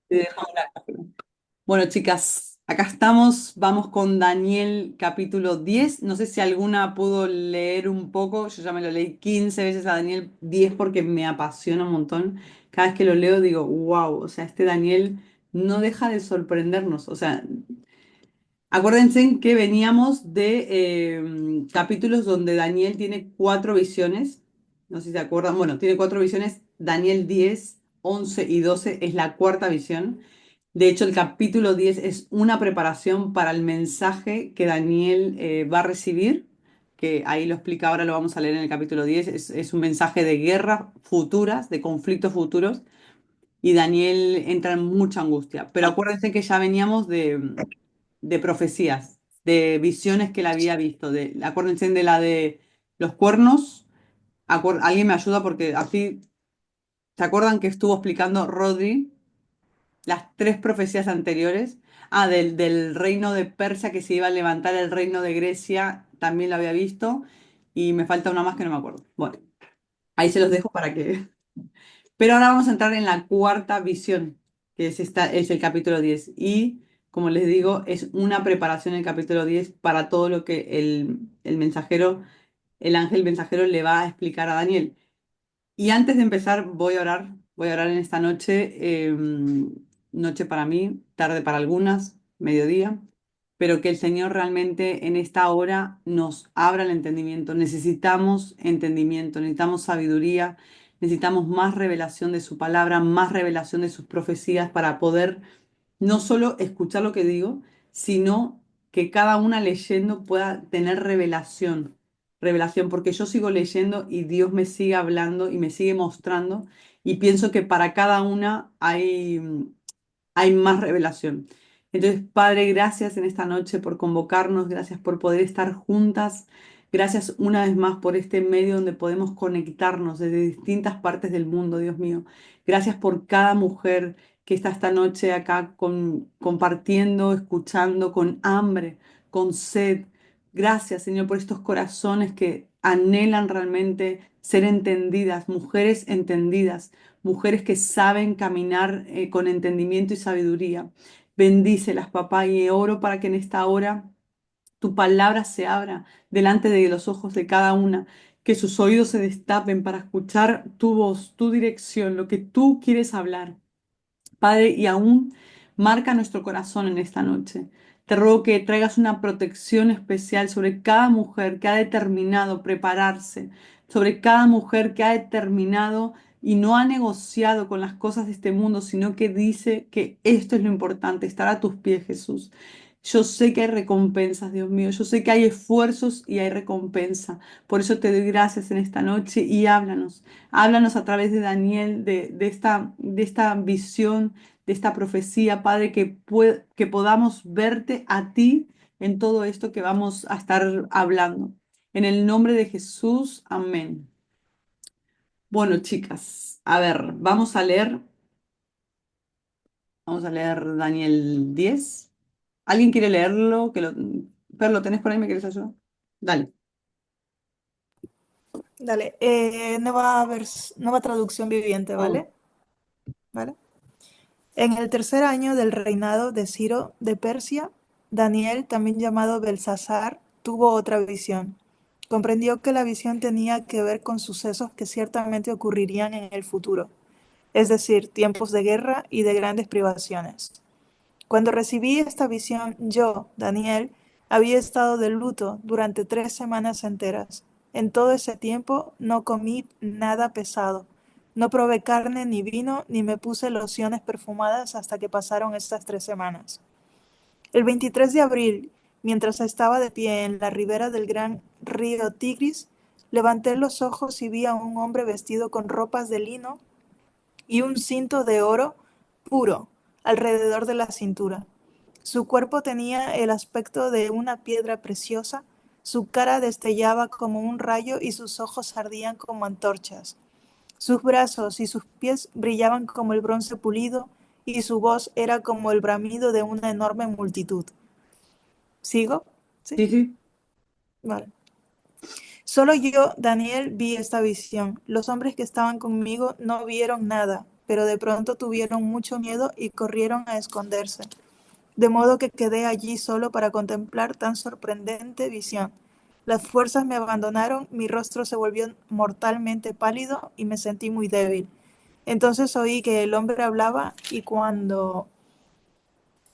Te dejamos la cápsula. Bueno, chicas, acá estamos. Vamos con Daniel capítulo 10. No sé si alguna pudo leer un poco. Yo ya me lo leí 15 veces a Daniel 10 porque me apasiona un montón. Cada vez que lo leo digo, wow, o sea, este Daniel no deja de sorprendernos. O sea, acuérdense que veníamos de capítulos donde Daniel tiene cuatro visiones. No sé si se acuerdan. Bueno, tiene cuatro visiones. Daniel 10, 11 y 12 es la cuarta visión. De hecho, el capítulo 10 es una preparación para el mensaje que Daniel va a recibir, que ahí lo explica ahora, lo vamos a leer en el capítulo 10. Es un mensaje de guerras futuras, de conflictos futuros, y Daniel entra en mucha angustia. Pero acuérdense que ya veníamos de profecías, de visiones que él había visto. Acuérdense de la de los cuernos. Alguien me ayuda porque así, ¿se acuerdan que estuvo explicando Rodri? Las tres profecías anteriores. Ah, del reino de Persia que se iba a levantar el reino de Grecia, también lo había visto. Y me falta una más que no me acuerdo. Bueno, ahí se los dejo para que... Pero ahora vamos a entrar en la cuarta visión, que es el capítulo 10. Y como les digo, es una preparación el capítulo 10 para todo lo que el mensajero, el ángel mensajero le va a explicar a Daniel. Y antes de empezar, voy a orar en esta noche, noche para mí, tarde para algunas, mediodía, pero que el Señor realmente en esta hora nos abra el entendimiento, necesitamos sabiduría, necesitamos más revelación de su palabra, más revelación de sus profecías para poder no solo escuchar lo que digo, sino que cada una leyendo pueda tener revelación, revelación, porque yo sigo leyendo y Dios me sigue hablando y me sigue mostrando y pienso que para cada una hay más revelación. Entonces, Padre, gracias en esta noche por convocarnos, gracias por poder estar juntas, gracias una vez más por este medio donde podemos conectarnos desde distintas partes del mundo, Dios mío. Gracias por cada mujer que está esta noche acá compartiendo, escuchando, con hambre, con sed. Gracias, Señor, por estos corazones que anhelan realmente ser entendidas, mujeres entendidas, mujeres que saben caminar con entendimiento y sabiduría. Bendícelas, papá, y oro para que en esta hora tu palabra se abra delante de los ojos de cada una, que sus oídos se destapen para escuchar tu voz, tu dirección, lo que tú quieres hablar. Padre, y aún marca nuestro corazón en esta noche. Te ruego que traigas una protección especial sobre cada mujer que ha determinado prepararse, sobre cada mujer que ha determinado y no ha negociado con las cosas de este mundo, sino que dice que esto es lo importante, estar a tus pies, Jesús. Yo sé que hay recompensas, Dios mío. Yo sé que hay esfuerzos y hay recompensa. Por eso te doy gracias en esta noche y háblanos. Háblanos a través de Daniel, de esta visión, de esta profecía, Padre, que podamos verte a ti en todo esto que vamos a estar hablando. En el nombre de Jesús, amén. Bueno, chicas, a ver, vamos a leer Daniel 10. ¿Alguien quiere leerlo? Per, ¿lo tenés por ahí? ¿Me quieres ayudar? Dale. Dale, nueva traducción viviente, Oh. ¿vale? ¿Vale? En el tercer año del reinado de Ciro de Persia, Daniel, también llamado Belsasar, tuvo otra visión. Comprendió que la visión tenía que ver con sucesos que ciertamente ocurrirían en el futuro, es decir, tiempos de guerra y de grandes privaciones. Cuando recibí esta visión, yo, Daniel, había estado de luto durante 3 semanas enteras. En todo ese tiempo no comí nada pesado. No probé carne ni vino, ni me puse lociones perfumadas hasta que pasaron estas 3 semanas. El 23 de abril, mientras estaba de pie en la ribera del gran río Tigris, levanté los ojos y vi a un hombre vestido con ropas de lino y un cinto de oro puro alrededor de la cintura. Su cuerpo tenía el aspecto de una piedra preciosa, su cara destellaba como un rayo y sus ojos ardían como antorchas. Sus brazos y sus pies brillaban como el bronce pulido y su voz era como el bramido de una enorme multitud. ¿Sigo? ¿Sí? Sí, sí. Vale. Solo yo, Daniel, vi esta visión. Los hombres que estaban conmigo no vieron nada. pero de pronto tuvieron mucho miedo y corrieron a esconderse. De modo que quedé allí solo para contemplar tan sorprendente visión. Las fuerzas me abandonaron, mi rostro se volvió mortalmente pálido y me sentí muy débil. Entonces oí que el hombre hablaba y cuando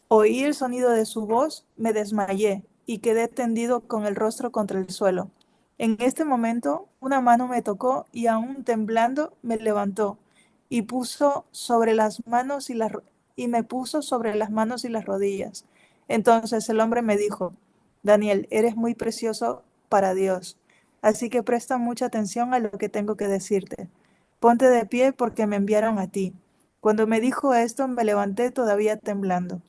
oí el sonido de su voz, me desmayé y quedé tendido con el rostro contra el suelo. En este momento, una mano me tocó y aún temblando me levantó y puso sobre las manos y me puso sobre las manos y las rodillas. Entonces el hombre me dijo: Daniel, eres muy precioso para Dios, así que presta mucha atención a lo que tengo que decirte. Ponte de pie porque me enviaron a ti. Cuando me dijo esto, me levanté todavía temblando.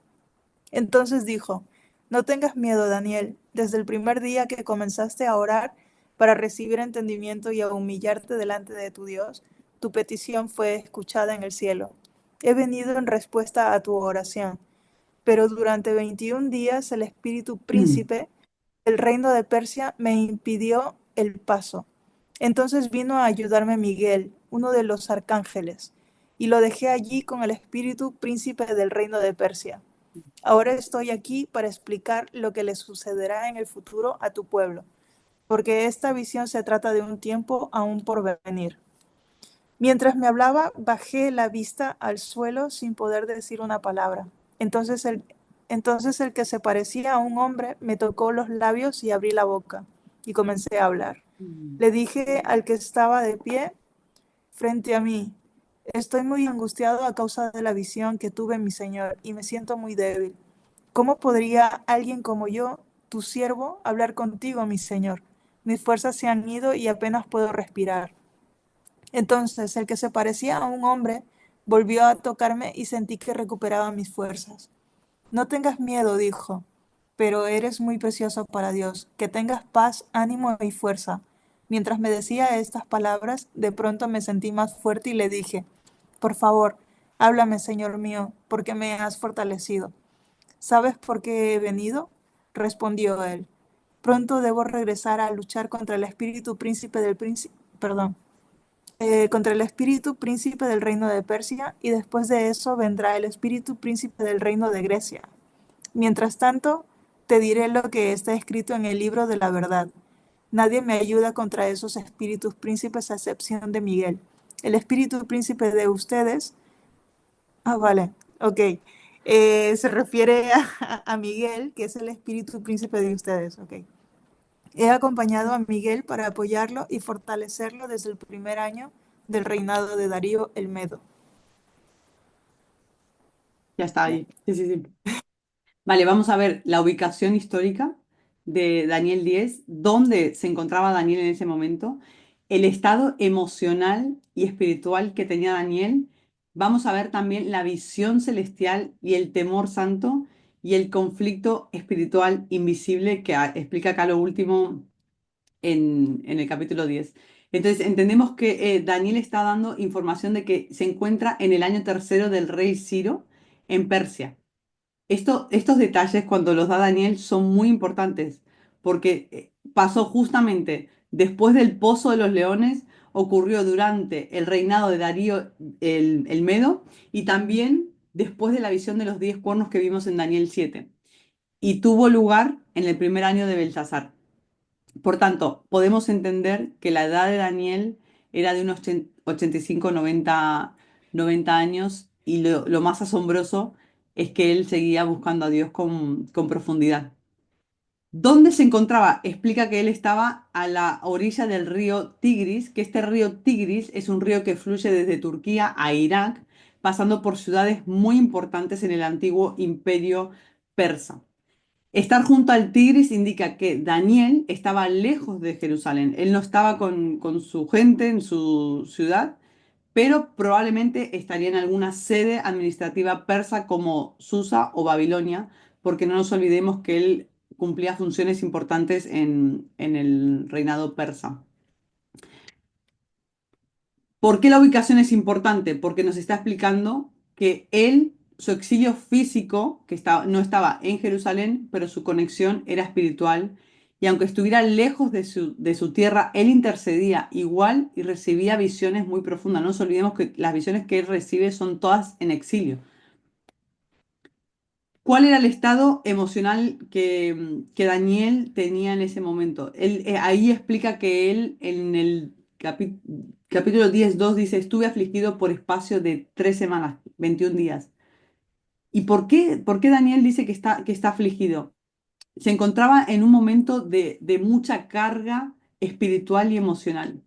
Entonces dijo: No tengas miedo, Daniel. Desde el primer día que comenzaste a orar para recibir entendimiento y a humillarte delante de tu Dios, tu petición fue escuchada en el cielo. He venido en respuesta a tu oración. Pero durante 21 días el espíritu príncipe del reino de Persia me impidió el paso. Entonces vino a ayudarme Miguel, uno de los arcángeles, y lo dejé allí con el espíritu príncipe del reino de Persia. Ahora estoy aquí para explicar lo que le sucederá en el futuro a tu pueblo, porque esta visión se trata de un tiempo aún por venir. Mientras me hablaba, bajé la vista al suelo sin poder decir una palabra. Entonces el que se parecía a un hombre me tocó los labios y abrí la boca y comencé a hablar. Le dije al que estaba de pie frente a mí: Estoy muy angustiado a causa de la visión que tuve, mi señor, y me siento muy débil. ¿Cómo podría alguien como yo, tu siervo, hablar contigo, mi señor? Mis fuerzas se han ido y apenas puedo respirar. Entonces el que se parecía a un hombre volvió a tocarme y sentí que recuperaba mis fuerzas. No tengas miedo, dijo, pero eres muy precioso para Dios. Que tengas paz, ánimo y fuerza. Mientras me decía estas palabras, de pronto me sentí más fuerte y le dije: Por favor, háblame, Señor mío, porque me has fortalecido. ¿Sabes por qué he venido? Respondió él. Pronto debo regresar a luchar contra el espíritu príncipe del príncipe, perdón, contra el espíritu príncipe del reino de Persia, y después de eso vendrá el espíritu príncipe del reino de Grecia. Mientras tanto, te diré lo que está escrito en el libro de la verdad. Nadie me ayuda contra esos espíritus príncipes a excepción de Miguel. El espíritu príncipe de ustedes. Vale, ok. Se refiere a Miguel, que es el espíritu príncipe de ustedes, ok. He acompañado a Miguel para apoyarlo y fortalecerlo desde el primer año del reinado de Darío el Medo. Ya está Ya. ahí. Sí, sí, sí. Vale, vamos a ver la ubicación histórica de Daniel 10, dónde se encontraba Daniel en ese momento, el estado emocional y espiritual que tenía Daniel. Vamos a ver también la visión celestial y el temor santo y el conflicto espiritual invisible que explica acá lo último en el capítulo 10. Entonces, entendemos que Daniel está dando información de que se encuentra en el año tercero del rey Ciro en Persia. Estos detalles, cuando los da Daniel, son muy importantes, porque pasó justamente después del Pozo de los Leones, ocurrió durante el reinado de Darío el Medo, y también después de la visión de los 10 cuernos que vimos en Daniel 7, y tuvo lugar en el primer año de Belsasar. Por tanto, podemos entender que la edad de Daniel era de unos 85, 90 años, y lo más asombroso es que él seguía buscando a Dios con profundidad. ¿Dónde se encontraba? Explica que él estaba a la orilla del río Tigris, que este río Tigris es un río que fluye desde Turquía a Irak, pasando por ciudades muy importantes en el antiguo imperio persa. Estar junto al Tigris indica que Daniel estaba lejos de Jerusalén. Él no estaba con su gente en su ciudad, pero probablemente estaría en alguna sede administrativa persa como Susa o Babilonia, porque no nos olvidemos que él cumplía funciones importantes en el reinado persa. ¿Por qué la ubicación es importante? Porque nos está explicando que él, su exilio físico, que no estaba en Jerusalén, pero su conexión era espiritual, Y aunque estuviera lejos de su tierra, él intercedía igual y recibía visiones muy profundas. No nos olvidemos que las visiones que él recibe son todas en exilio. ¿Cuál era el estado emocional que Daniel tenía en ese momento? Él, ahí explica que él en el capítulo 10:2 dice, estuve afligido por espacio de 3 semanas, 21 días. ¿Y por qué Daniel dice que está afligido? Se encontraba en un momento de mucha carga espiritual y emocional.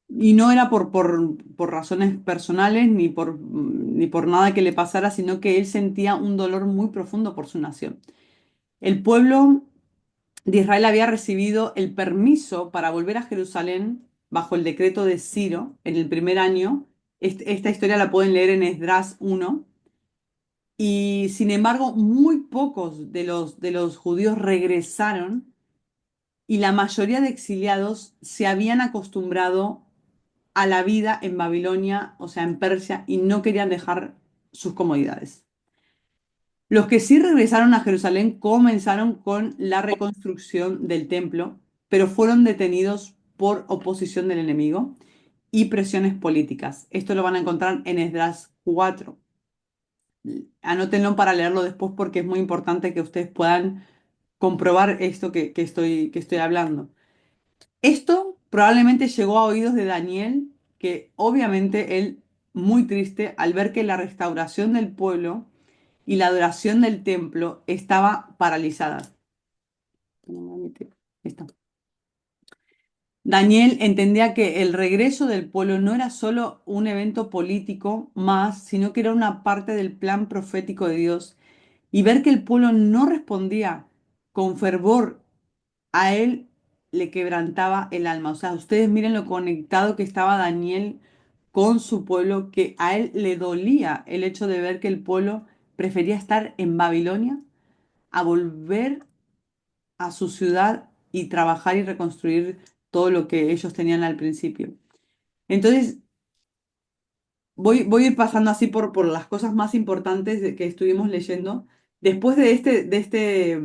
Y no era por razones personales ni por nada que le pasara, sino que él sentía un dolor muy profundo por su nación. El pueblo de Israel había recibido el permiso para volver a Jerusalén bajo el decreto de Ciro en el primer año. Esta historia la pueden leer en Esdras 1. Y sin embargo, muy pocos de los judíos regresaron y la mayoría de exiliados se habían acostumbrado a la vida en Babilonia, o sea, en Persia, y no querían dejar sus comodidades. Los que sí regresaron a Jerusalén comenzaron con la reconstrucción del templo, pero fueron detenidos por oposición del enemigo y presiones políticas. Esto lo van a encontrar en Esdras 4. Anótenlo para leerlo después porque es muy importante que ustedes puedan comprobar esto que estoy hablando. Esto probablemente llegó a oídos de Daniel, que obviamente él, muy triste, al ver que la restauración del pueblo y la adoración del templo estaba paralizada. Está. Daniel entendía que el regreso del pueblo no era solo un evento político más, sino que era una parte del plan profético de Dios. Y ver que el pueblo no respondía con fervor a él le quebrantaba el alma. O sea, ustedes miren lo conectado que estaba Daniel con su pueblo, que a él le dolía el hecho de ver que el pueblo prefería estar en Babilonia a volver a su ciudad y trabajar y reconstruir todo lo que ellos tenían al principio. Entonces, voy a ir pasando así por las cosas más importantes que estuvimos leyendo. Después de este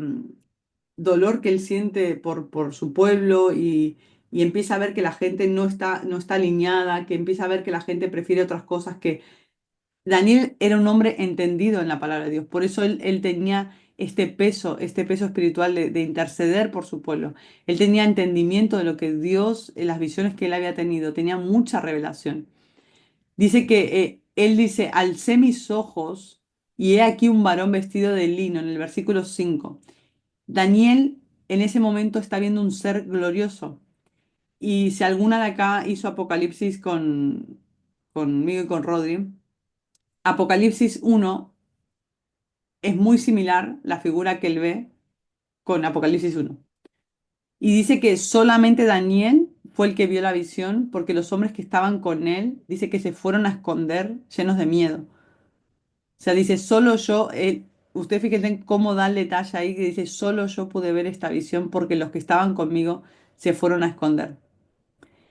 dolor que él siente por su pueblo y empieza a ver que la gente no está alineada, que empieza a ver que la gente prefiere otras cosas, que Daniel era un hombre entendido en la palabra de Dios. Por eso él tenía este peso espiritual de interceder por su pueblo. Él tenía entendimiento de lo que Dios, las visiones que él había tenido, tenía mucha revelación. Dice que él dice, alcé mis ojos y he aquí un varón vestido de lino en el versículo 5. Daniel en ese momento está viendo un ser glorioso. Y si alguna de acá hizo Apocalipsis conmigo y con Rodri, Apocalipsis 1 es muy similar la figura que él ve con Apocalipsis 1. Y dice que solamente Daniel fue el que vio la visión porque los hombres que estaban con él, dice que se fueron a esconder llenos de miedo. O sea, dice, solo yo, usted fíjense en cómo da el detalle ahí, que dice, solo yo pude ver esta visión porque los que estaban conmigo se fueron a esconder.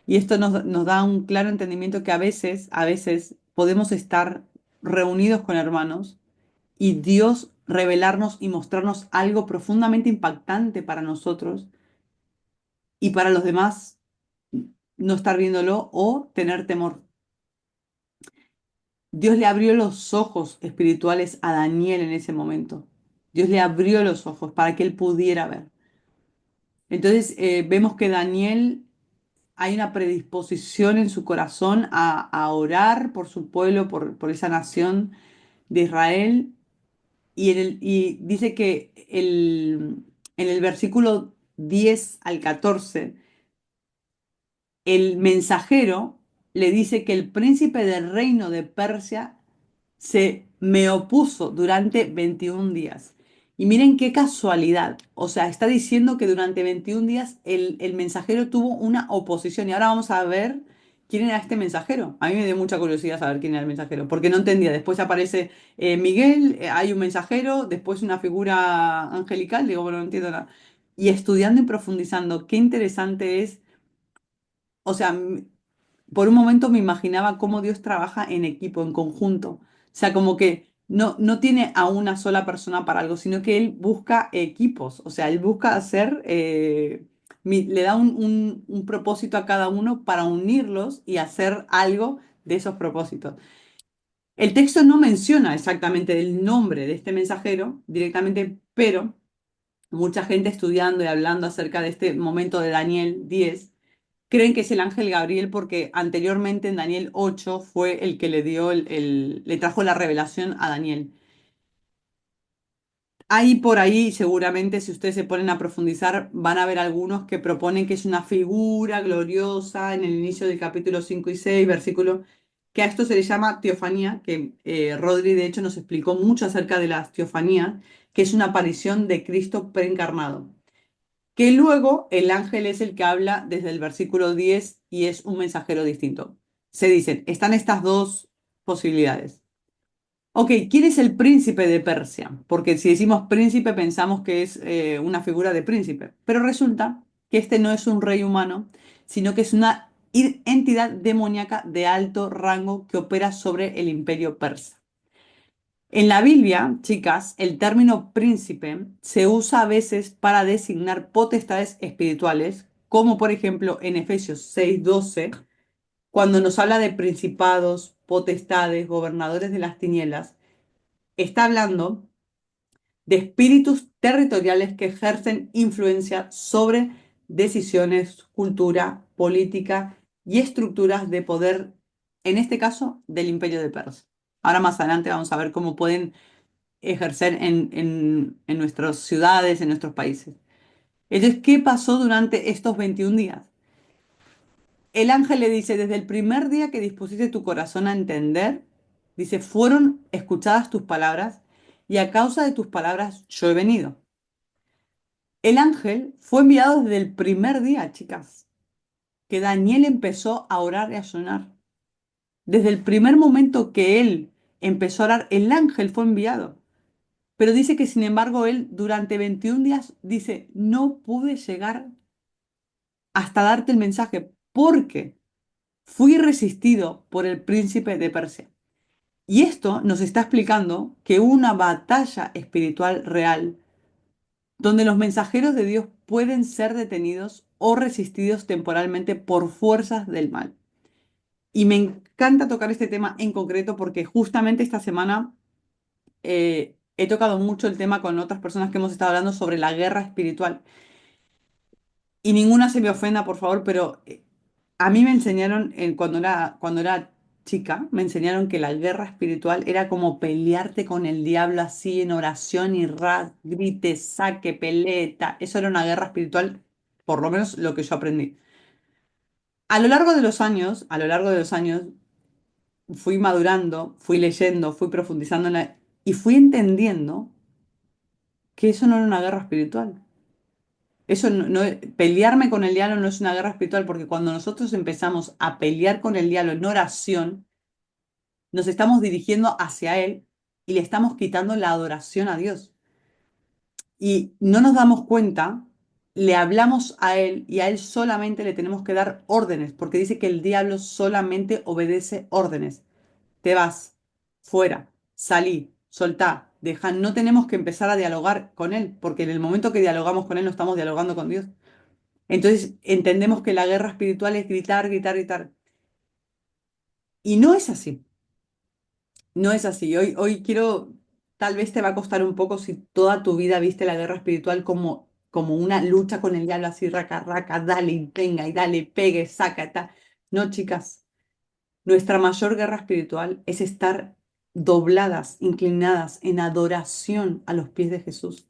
Y esto nos da un claro entendimiento que a veces podemos estar reunidos con hermanos y Dios revelarnos y mostrarnos algo profundamente impactante para nosotros y para los demás no estar viéndolo o tener temor. Dios le abrió los ojos espirituales a Daniel en ese momento. Dios le abrió los ojos para que él pudiera ver. Entonces vemos que Daniel hay una predisposición en su corazón a orar por su pueblo, por esa nación de Israel. Y dice que en el versículo 10 al 14 el mensajero le dice que el príncipe del reino de Persia se me opuso durante 21 días. Y miren qué casualidad. O sea, está diciendo que durante 21 días el mensajero tuvo una oposición. Y ahora vamos a ver quién era este mensajero. A mí me dio mucha curiosidad saber quién era el mensajero, porque no entendía. Después aparece Miguel, hay un mensajero, después una figura angelical. Digo, bueno, no entiendo nada. Y estudiando y profundizando, qué interesante es. O sea, por un momento me imaginaba cómo Dios trabaja en equipo, en conjunto. O sea, como que no tiene a una sola persona para algo, sino que él busca equipos, o sea, él busca hacer, le da un propósito a cada uno para unirlos y hacer algo de esos propósitos. El texto no menciona exactamente el nombre de este mensajero directamente, pero mucha gente estudiando y hablando acerca de este momento de Daniel 10 creen que es el ángel Gabriel porque anteriormente en Daniel 8 fue el que le dio le trajo la revelación a Daniel. Hay por ahí, seguramente, si ustedes se ponen a profundizar, van a ver algunos que proponen que es una figura gloriosa en el inicio del capítulo 5 y 6 versículo, que a esto se le llama teofanía, que Rodri de hecho nos explicó mucho acerca de las teofanías, que es una aparición de Cristo preencarnado. Que luego el ángel es el que habla desde el versículo 10 y es un mensajero distinto. Se dicen, están estas dos posibilidades. Ok, ¿quién es el príncipe de Persia? Porque si decimos príncipe pensamos que es una figura de príncipe, pero resulta que este no es un rey humano, sino que es una entidad demoníaca de alto rango que opera sobre el imperio persa. En la Biblia, chicas, el término príncipe se usa a veces para designar potestades espirituales, como por ejemplo en Efesios 6:12, cuando nos habla de principados, potestades, gobernadores de las tinieblas, está hablando de espíritus territoriales que ejercen influencia sobre decisiones, cultura, política y estructuras de poder, en este caso, del imperio de Persia. Ahora más adelante vamos a ver cómo pueden ejercer en nuestras ciudades, en nuestros países. Entonces, ¿qué pasó durante estos 21 días? El ángel le dice, desde el primer día que dispusiste tu corazón a entender, dice, fueron escuchadas tus palabras y a causa de tus palabras yo he venido. El ángel fue enviado desde el primer día, chicas, que Daniel empezó a orar y a ayunar. Desde el primer momento que él empezó a orar, el ángel fue enviado. Pero dice que sin embargo él durante 21 días dice, no pude llegar hasta darte el mensaje porque fui resistido por el príncipe de Persia. Y esto nos está explicando que hubo una batalla espiritual real donde los mensajeros de Dios pueden ser detenidos o resistidos temporalmente por fuerzas del mal. Y me encanta tocar este tema en concreto porque justamente esta semana he tocado mucho el tema con otras personas que hemos estado hablando sobre la guerra espiritual. Y ninguna se me ofenda, por favor, pero a mí me enseñaron, cuando era chica, me enseñaron que la guerra espiritual era como pelearte con el diablo así en oración y grite, saque, peleta. Eso era una guerra espiritual, por lo menos lo que yo aprendí. A lo largo de los años, fui madurando, fui leyendo, fui profundizando y fui entendiendo que eso no era una guerra espiritual. Eso pelearme con el diablo no es una guerra espiritual, porque cuando nosotros empezamos a pelear con el diablo en oración, nos estamos dirigiendo hacia él y le estamos quitando la adoración a Dios. Y no nos damos cuenta, le hablamos a él y a él solamente le tenemos que dar órdenes, porque dice que el diablo solamente obedece órdenes. Te vas, fuera, salí, soltá, deja. No tenemos que empezar a dialogar con él, porque en el momento que dialogamos con él no estamos dialogando con Dios. Entonces entendemos que la guerra espiritual es gritar, gritar, gritar. Y no es así, no es así. Hoy quiero, tal vez te va a costar un poco si toda tu vida viste la guerra espiritual como una lucha con el diablo así, raca, raca, dale, y venga, y dale, pegue, saca, tal. No, chicas, nuestra mayor guerra espiritual es estar dobladas, inclinadas en adoración a los pies de Jesús.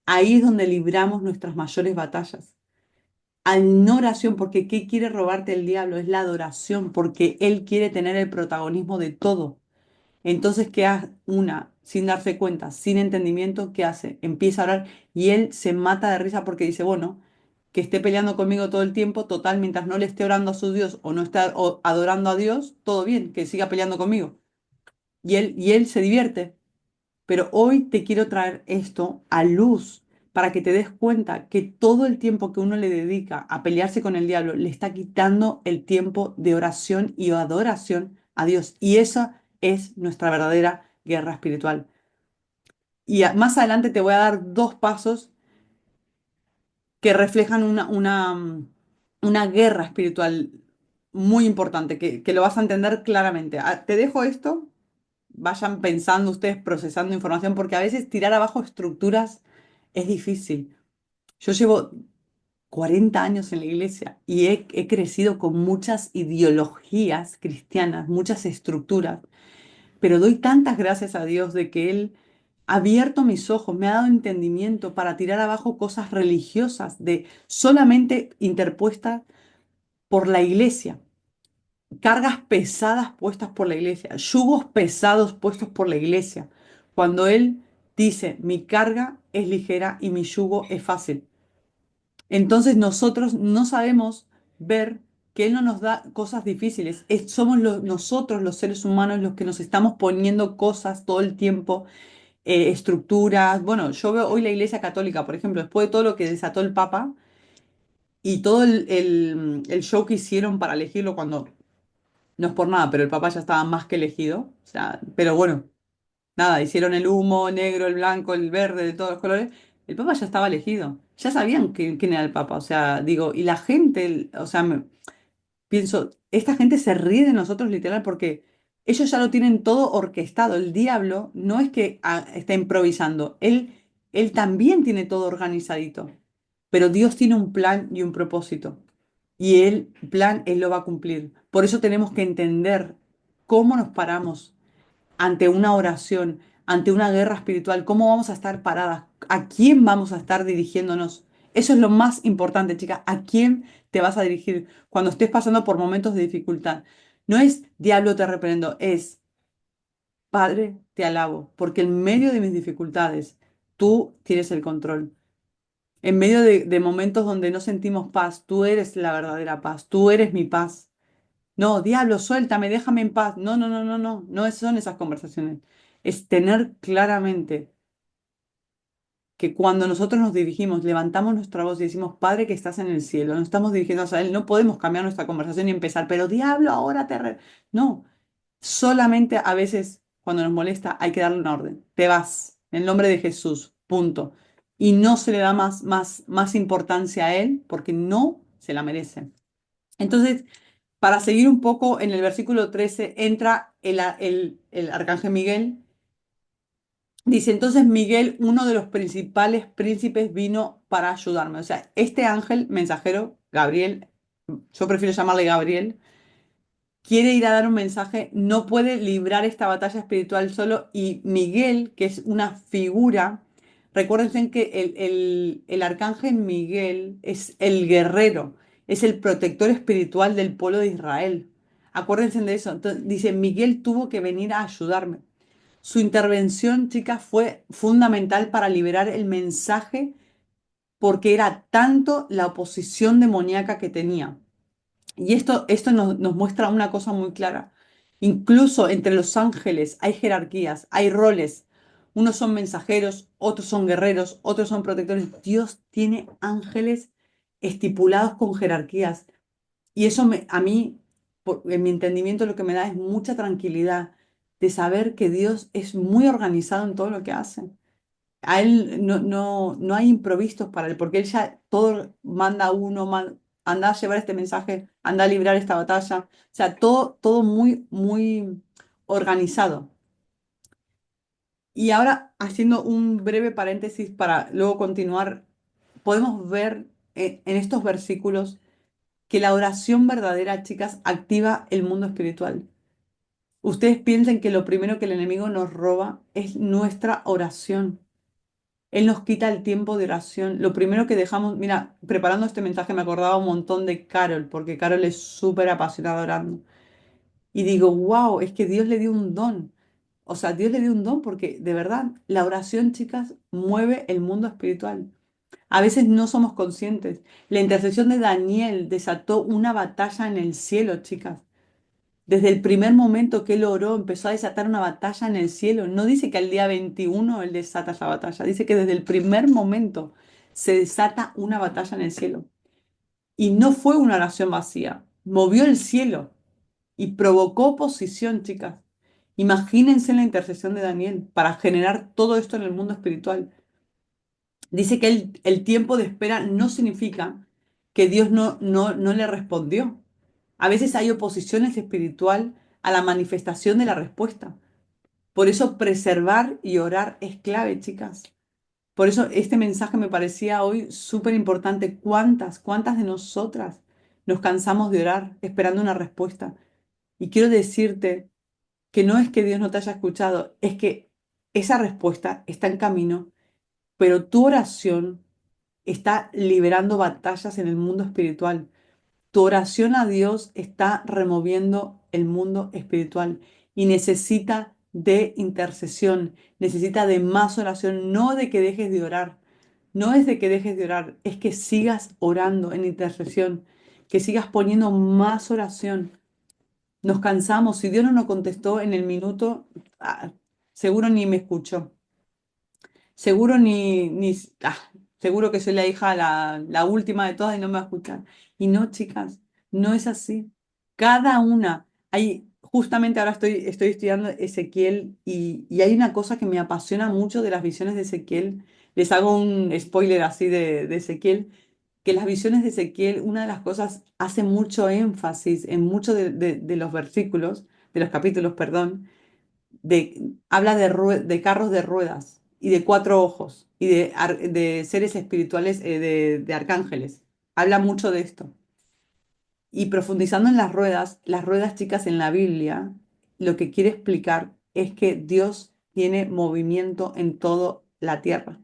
Ahí es donde libramos nuestras mayores batallas. En oración, porque ¿qué quiere robarte el diablo? Es la adoración, porque él quiere tener el protagonismo de todo. Entonces, ¿qué hace? Una, sin darse cuenta, sin entendimiento, ¿qué hace? Empieza a orar y él se mata de risa porque dice, bueno, que esté peleando conmigo todo el tiempo, total, mientras no le esté orando a su Dios o no esté adorando a Dios, todo bien, que siga peleando conmigo. Y él se divierte. Pero hoy te quiero traer esto a luz para que te des cuenta que todo el tiempo que uno le dedica a pelearse con el diablo le está quitando el tiempo de oración y adoración a Dios. Y esa es nuestra verdadera guerra espiritual. Y más adelante te voy a dar dos pasos que reflejan una guerra espiritual muy importante, que lo vas a entender claramente. Te dejo esto, vayan pensando ustedes, procesando información, porque a veces tirar abajo estructuras es difícil. Yo llevo 40 años en la iglesia y he crecido con muchas ideologías cristianas, muchas estructuras, pero doy tantas gracias a Dios de que Él ha abierto mis ojos, me ha dado entendimiento para tirar abajo cosas religiosas, de solamente interpuestas por la iglesia, cargas pesadas puestas por la iglesia, yugos pesados puestos por la iglesia. Cuando Él dice, mi carga es ligera y mi yugo es fácil. Entonces nosotros no sabemos ver que Él no nos da cosas difíciles. Somos nosotros los seres humanos los que nos estamos poniendo cosas todo el tiempo, estructuras. Bueno, yo veo hoy la Iglesia Católica, por ejemplo, después de todo lo que desató el Papa y todo el show que hicieron para elegirlo cuando, no es por nada, pero el Papa ya estaba más que elegido. O sea, pero bueno, nada, hicieron el humo negro, el blanco, el verde, de todos los colores. El Papa ya estaba elegido. Ya sabían quién era el Papa. O sea, digo, y la gente, o sea, pienso, esta gente se ríe de nosotros literal porque ellos ya lo tienen todo orquestado. El diablo no es que está improvisando. Él también tiene todo organizadito. Pero Dios tiene un plan y un propósito. Y el plan Él lo va a cumplir. Por eso tenemos que entender cómo nos paramos ante una oración, ante una guerra espiritual, cómo vamos a estar paradas, a quién vamos a estar dirigiéndonos. Eso es lo más importante, chicas, a quién te vas a dirigir cuando estés pasando por momentos de dificultad. No es diablo te reprendo, es Padre, te alabo, porque en medio de mis dificultades tú tienes el control. En medio de momentos donde no sentimos paz, tú eres la verdadera paz, tú eres mi paz. No, diablo, suéltame, déjame en paz. No, no, no, no, no, no son esas conversaciones. Es tener claramente que cuando nosotros nos dirigimos, levantamos nuestra voz y decimos, Padre que estás en el cielo, nos estamos dirigiendo a Él, no podemos cambiar nuestra conversación y empezar, pero diablo, ahora No, solamente a veces cuando nos molesta hay que darle una orden. Te vas, en el nombre de Jesús, punto. Y no se le da más importancia a Él porque no se la merece. Entonces, para seguir un poco, en el versículo 13 entra el arcángel Miguel. Dice, entonces Miguel, uno de los principales príncipes, vino para ayudarme. O sea, este ángel mensajero, Gabriel, yo prefiero llamarle Gabriel, quiere ir a dar un mensaje, no puede librar esta batalla espiritual solo. Y Miguel, que es una figura, recuérdense que el arcángel Miguel es el guerrero, es el protector espiritual del pueblo de Israel. Acuérdense de eso. Entonces, dice, Miguel tuvo que venir a ayudarme. Su intervención, chicas, fue fundamental para liberar el mensaje porque era tanto la oposición demoníaca que tenía. Y esto nos muestra una cosa muy clara. Incluso entre los ángeles hay jerarquías, hay roles. Unos son mensajeros, otros son guerreros, otros son protectores. Dios tiene ángeles estipulados con jerarquías. Y eso a mí, en mi entendimiento, lo que me da es mucha tranquilidad de saber que Dios es muy organizado en todo lo que hace. A Él no hay improvisos para Él, porque Él ya todo manda a uno, anda a llevar este mensaje, anda a librar esta batalla. O sea, todo muy, muy organizado. Y ahora, haciendo un breve paréntesis para luego continuar, podemos ver en estos versículos que la oración verdadera, chicas, activa el mundo espiritual. Ustedes piensen que lo primero que el enemigo nos roba es nuestra oración. Él nos quita el tiempo de oración. Lo primero que dejamos, mira, preparando este mensaje me acordaba un montón de Carol, porque Carol es súper apasionada orando. Y digo, wow, es que Dios le dio un don. O sea, Dios le dio un don porque de verdad la oración, chicas, mueve el mundo espiritual. A veces no somos conscientes. La intercesión de Daniel desató una batalla en el cielo, chicas. Desde el primer momento que él oró, empezó a desatar una batalla en el cielo. No dice que al día 21 él desata esa batalla, dice que desde el primer momento se desata una batalla en el cielo. Y no fue una oración vacía, movió el cielo y provocó oposición, chicas. Imagínense la intercesión de Daniel para generar todo esto en el mundo espiritual. Dice que el tiempo de espera no significa que Dios no le respondió. A veces hay oposiciones espiritual a la manifestación de la respuesta. Por eso preservar y orar es clave, chicas. Por eso este mensaje me parecía hoy súper importante. ¿Cuántas de nosotras nos cansamos de orar esperando una respuesta? Y quiero decirte que no es que Dios no te haya escuchado, es que esa respuesta está en camino, pero tu oración está liberando batallas en el mundo espiritual. Tu oración a Dios está removiendo el mundo espiritual y necesita de intercesión, necesita de más oración, no de que dejes de orar. No es de que dejes de orar, es que sigas orando en intercesión, que sigas poniendo más oración. Nos cansamos, si Dios no nos contestó en el minuto, ah, seguro ni me escuchó. Seguro seguro que soy la hija, la última de todas y no me va a escuchar. Y no, chicas, no es así. Cada una, justamente ahora estoy estudiando Ezequiel y hay una cosa que me apasiona mucho de las visiones de Ezequiel. Les hago un spoiler así de Ezequiel, que las visiones de Ezequiel, una de las cosas, hace mucho énfasis en muchos de los versículos, de los capítulos, perdón, habla de carros de ruedas y de cuatro ojos y de seres espirituales, de arcángeles. Habla mucho de esto. Y profundizando en las ruedas chicas en la Biblia, lo que quiere explicar es que Dios tiene movimiento en toda la tierra.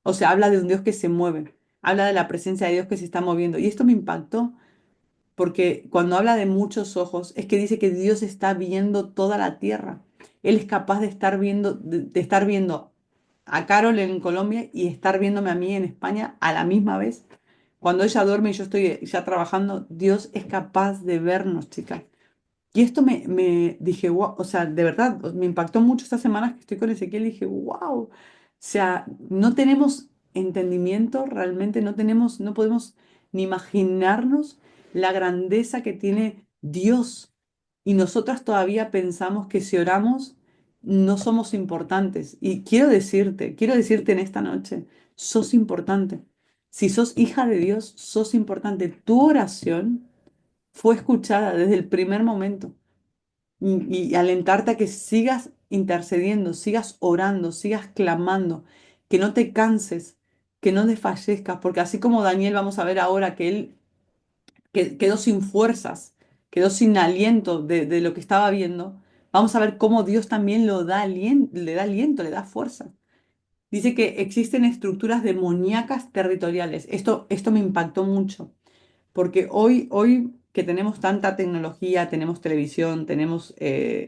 O sea, habla de un Dios que se mueve, habla de la presencia de Dios que se está moviendo. Y esto me impactó porque cuando habla de muchos ojos, es que dice que Dios está viendo toda la tierra. Él es capaz de estar viendo, de estar viendo a Carol en Colombia y estar viéndome a mí en España a la misma vez. Cuando ella duerme y yo estoy ya trabajando, Dios es capaz de vernos, chicas. Y esto me dije, wow, o sea, de verdad, me impactó mucho estas semanas que estoy con Ezequiel. Dije, wow, o sea, no tenemos entendimiento, realmente no podemos ni imaginarnos la grandeza que tiene Dios. Y nosotras todavía pensamos que si oramos no somos importantes. Y quiero decirte en esta noche, sos importante. Si sos hija de Dios, sos importante. Tu oración fue escuchada desde el primer momento y alentarte a que sigas intercediendo, sigas orando, sigas clamando, que no te canses, que no desfallezcas, porque así como Daniel vamos a ver ahora que él quedó sin fuerzas, quedó sin aliento de lo que estaba viendo, vamos a ver cómo Dios también le da aliento, le da fuerza. Dice que existen estructuras demoníacas territoriales. Esto me impactó mucho. Porque hoy que tenemos tanta tecnología, tenemos televisión, tenemos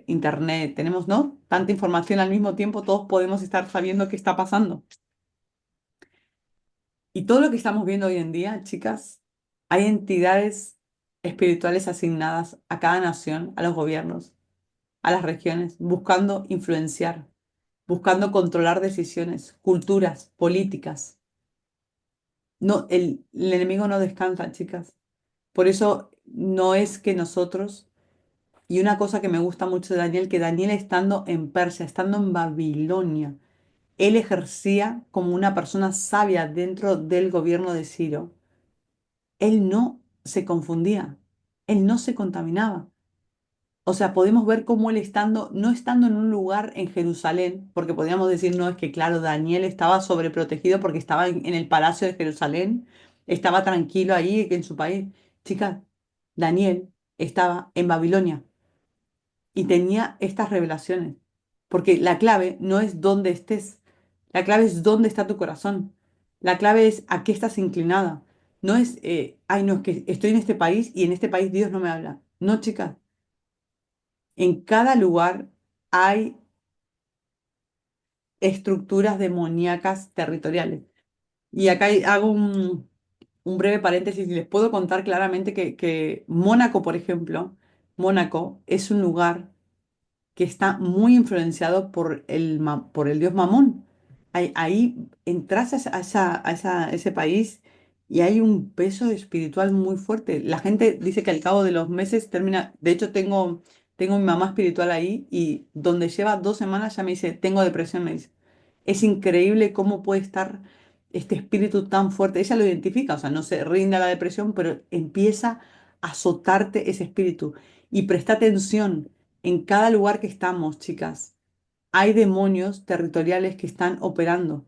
internet, tenemos, ¿no? Tanta información al mismo tiempo, todos podemos estar sabiendo qué está pasando. Y todo lo que estamos viendo hoy en día, chicas, hay entidades espirituales asignadas a cada nación, a los gobiernos, a las regiones, buscando influenciar, buscando controlar decisiones, culturas, políticas. No, el enemigo no descansa, chicas. Por eso no es que nosotros. Y una cosa que me gusta mucho de Daniel, que Daniel estando en Persia, estando en Babilonia, él ejercía como una persona sabia dentro del gobierno de Ciro. Él no se confundía, él no se contaminaba. O sea, podemos ver cómo él no estando en un lugar en Jerusalén, porque podríamos decir, no, es que claro, Daniel estaba sobreprotegido porque estaba en el palacio de Jerusalén, estaba tranquilo ahí en su país. Chicas, Daniel estaba en Babilonia y tenía estas revelaciones. Porque la clave no es dónde estés, la clave es dónde está tu corazón. La clave es a qué estás inclinada. No es, ay, no, es que estoy en este país y en este país Dios no me habla. No, chicas, en cada lugar hay estructuras demoníacas territoriales. Y acá hago un breve paréntesis y les puedo contar claramente que Mónaco, por ejemplo, Mónaco es un lugar que está muy influenciado por el dios Mamón. Ahí entras a ese país y hay un peso espiritual muy fuerte. La gente dice que al cabo de los meses termina, de hecho tengo mi mamá espiritual ahí y donde lleva 2 semanas ya me dice, tengo depresión, me dice. Es increíble cómo puede estar este espíritu tan fuerte. Ella lo identifica, o sea, no se rinde a la depresión, pero empieza a azotarte ese espíritu. Y presta atención en cada lugar que estamos, chicas. Hay demonios territoriales que están operando.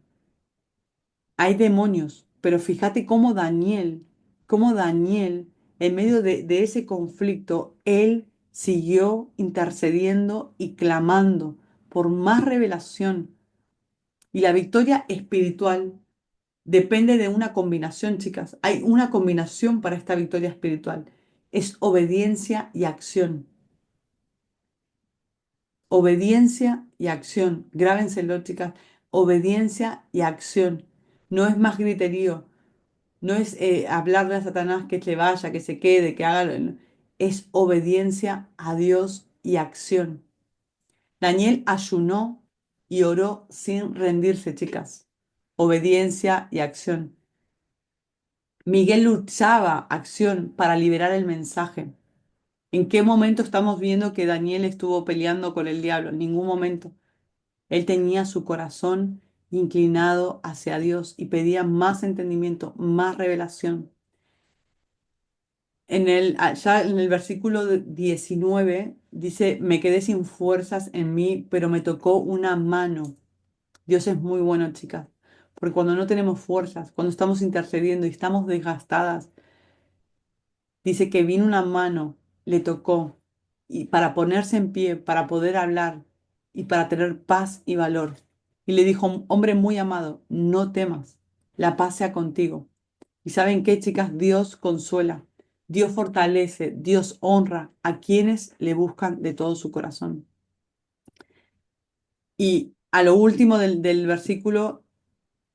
Hay demonios, pero fíjate cómo Daniel, en medio de ese conflicto, él siguió intercediendo y clamando por más revelación. Y la victoria espiritual depende de una combinación, chicas. Hay una combinación para esta victoria espiritual. Es obediencia y acción. Obediencia y acción. Grábenselo, chicas. Obediencia y acción. No es más griterío. No es hablarle a Satanás que se vaya, que se quede, que haga. Es obediencia a Dios y acción. Daniel ayunó y oró sin rendirse, chicas. Obediencia y acción. Miguel luchaba acción para liberar el mensaje. ¿En qué momento estamos viendo que Daniel estuvo peleando con el diablo? En ningún momento. Él tenía su corazón inclinado hacia Dios y pedía más entendimiento, más revelación. Ya en el versículo 19 dice, me quedé sin fuerzas en mí, pero me tocó una mano. Dios es muy bueno, chicas, porque cuando no tenemos fuerzas, cuando estamos intercediendo y estamos desgastadas, dice que vino una mano, le tocó, y para ponerse en pie, para poder hablar y para tener paz y valor. Y le dijo, hombre muy amado, no temas, la paz sea contigo. ¿Y saben qué, chicas? Dios consuela, Dios fortalece, Dios honra a quienes le buscan de todo su corazón. Y a lo último del versículo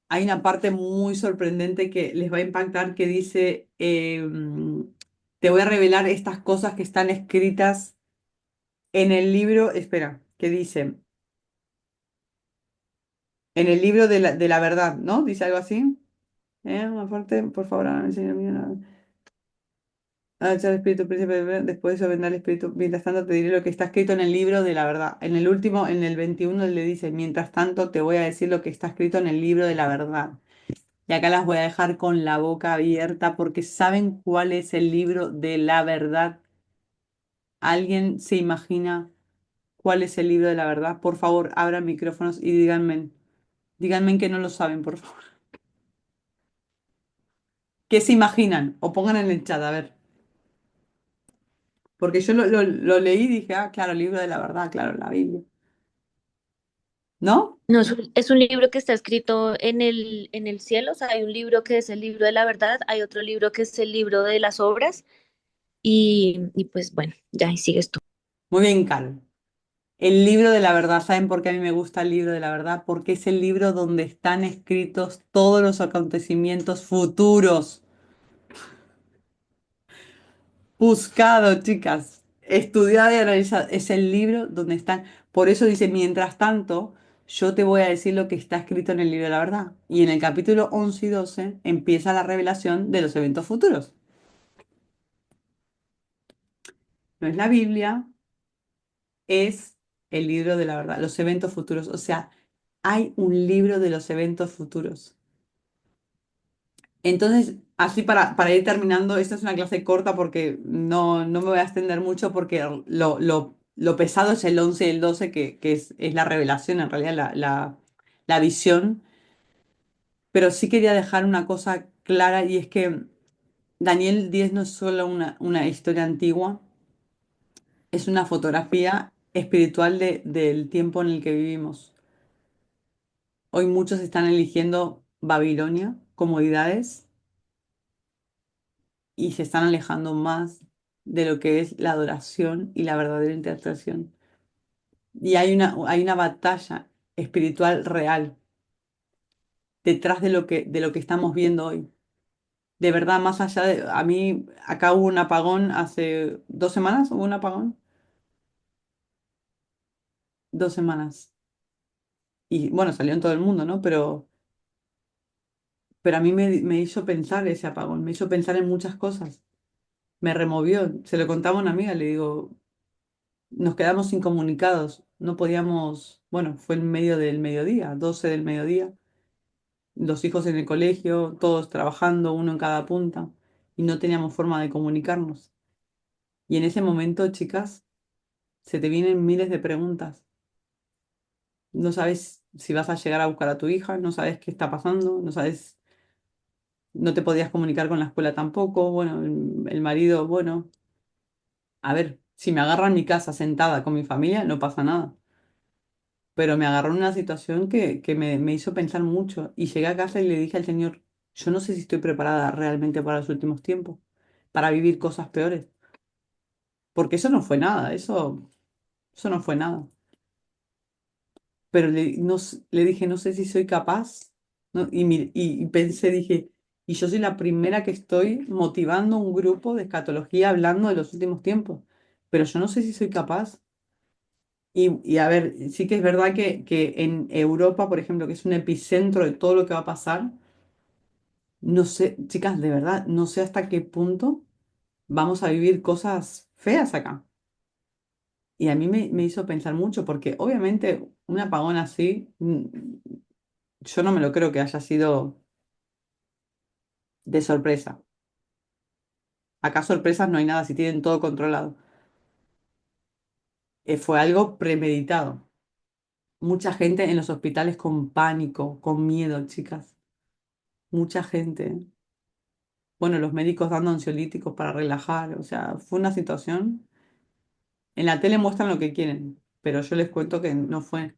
hay una parte muy sorprendente que les va a impactar que dice, te voy a revelar estas cosas que están escritas en el libro, espera, que dice, en el libro de la verdad, ¿no? Dice algo así. Una parte, por favor, Señor mío. Echar el Espíritu Príncipe, después de eso vendrá el Espíritu. Mientras tanto te diré lo que está escrito en el libro de la verdad. En el último, en el 21, él le dice, mientras tanto te voy a decir lo que está escrito en el libro de la verdad. Y acá las voy a dejar con la boca abierta porque ¿saben cuál es el libro de la verdad? ¿Alguien se imagina cuál es el libro de la verdad? Por favor, abran micrófonos y díganme que no lo saben, por favor. ¿Qué se imaginan? O pongan en el chat, a ver. Porque yo lo leí y dije, ah, claro, el libro de la verdad, claro, la Biblia. ¿No? No, es un libro que está escrito en el cielo, o sea, hay un libro que es el libro de la verdad, hay otro libro que es el libro de las obras, y pues bueno, ya ahí sigues tú. Muy bien, Carol. El libro de la verdad, ¿saben por qué a mí me gusta el libro de la verdad? Porque es el libro donde están escritos todos los acontecimientos futuros. Buscado, chicas. Estudiado y analizado. Es el libro donde están. Por eso dice, mientras tanto, yo te voy a decir lo que está escrito en el libro de la verdad. Y en el capítulo 11 y 12 empieza la revelación de los eventos futuros. No es la Biblia, es el libro de la verdad, los eventos futuros. O sea, hay un libro de los eventos futuros. Entonces, así para ir terminando, esta es una clase corta porque no me voy a extender mucho porque lo pesado es el 11 y el 12 que es la revelación, en realidad la visión. Pero sí quería dejar una cosa clara y es que Daniel 10 no es solo una historia antigua, es una fotografía espiritual del tiempo en el que vivimos. Hoy muchos están eligiendo Babilonia, comodidades, y se están alejando más de lo que es la adoración y la verdadera intercesión. Y hay una batalla espiritual real detrás de lo que estamos viendo hoy. De verdad, más allá a mí, acá hubo un apagón hace 2 semanas, hubo un apagón, 2 semanas. Y bueno, salió en todo el mundo, ¿no? Pero a mí me hizo pensar ese apagón, me hizo pensar en muchas cosas. Me removió. Se lo contaba a una amiga, le digo, nos quedamos incomunicados, no podíamos, bueno, fue en medio del mediodía, 12 del mediodía, los hijos en el colegio, todos trabajando, uno en cada punta, y no teníamos forma de comunicarnos. Y en ese momento, chicas, se te vienen miles de preguntas. No sabes si vas a llegar a buscar a tu hija, no sabes qué está pasando, no sabes, no te podías comunicar con la escuela tampoco. Bueno, el marido, bueno, a ver, si me agarra en mi casa sentada con mi familia, no pasa nada. Pero me agarró en una situación que me hizo pensar mucho. Y llegué a casa y le dije al Señor, yo no sé si estoy preparada realmente para los últimos tiempos, para vivir cosas peores. Porque eso no fue nada, eso no fue nada. Pero le dije, no sé si soy capaz, ¿no? Y pensé, dije, y yo soy la primera que estoy motivando un grupo de escatología hablando de los últimos tiempos, pero yo no sé si soy capaz. Y a ver, sí que es verdad que en Europa, por ejemplo, que es un epicentro de todo lo que va a pasar, no sé, chicas, de verdad, no sé hasta qué punto vamos a vivir cosas feas acá. Y a mí me hizo pensar mucho, porque obviamente un apagón así, yo no me lo creo que haya sido de sorpresa. Acá sorpresas no hay nada si tienen todo controlado. Fue algo premeditado. Mucha gente en los hospitales con pánico, con miedo, chicas. Mucha gente. Bueno, los médicos dando ansiolíticos para relajar. O sea, fue una situación. En la tele muestran lo que quieren, pero yo les cuento que no fue.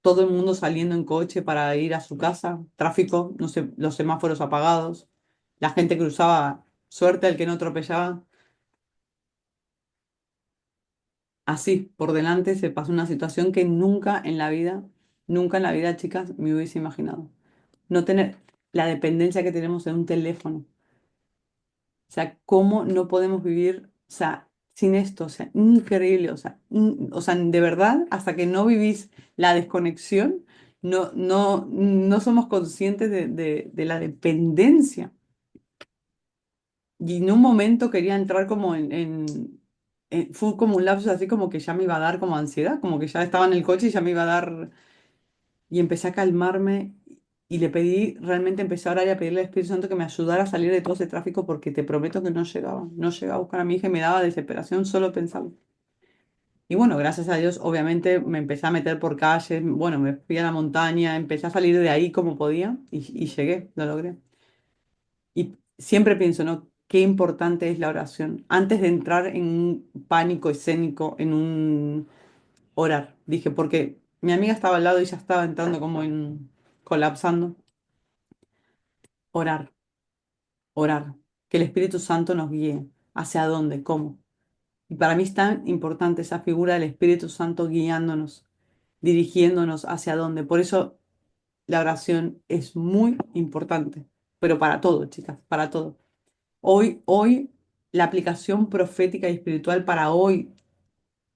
Todo el mundo saliendo en coche para ir a su casa. Tráfico, no sé, los semáforos apagados. La gente cruzaba. Suerte al que no atropellaba. Así, por delante se pasó una situación que nunca en la vida, chicas, me hubiese imaginado. No tener la dependencia que tenemos de un teléfono. O sea, cómo no podemos vivir, o sea, sin esto, o sea, increíble, o sea, de verdad, hasta que no vivís la desconexión, no somos conscientes de la dependencia. Y en un momento quería entrar como fue como un lapso así como que ya me iba a dar como ansiedad, como que ya estaba en el coche y ya me iba a dar, y empecé a calmarme y le pedí, realmente empecé a orar y a pedirle al Espíritu Santo que me ayudara a salir de todo ese tráfico porque te prometo que no llegaba a buscar a mi hija y me daba desesperación solo pensarlo. Y bueno, gracias a Dios, obviamente me empecé a meter por calles, bueno, me fui a la montaña, empecé a salir de ahí como podía y llegué, lo logré. Y siempre pienso, ¿no? Qué importante es la oración. Antes de entrar en un pánico escénico, en un orar, dije, porque mi amiga estaba al lado y ya estaba entrando como en colapsando. Orar, orar. Que el Espíritu Santo nos guíe. ¿Hacia dónde? ¿Cómo? Y para mí es tan importante esa figura del Espíritu Santo guiándonos, dirigiéndonos hacia dónde. Por eso la oración es muy importante. Pero para todo, chicas, para todo. Hoy, la aplicación profética y espiritual para hoy,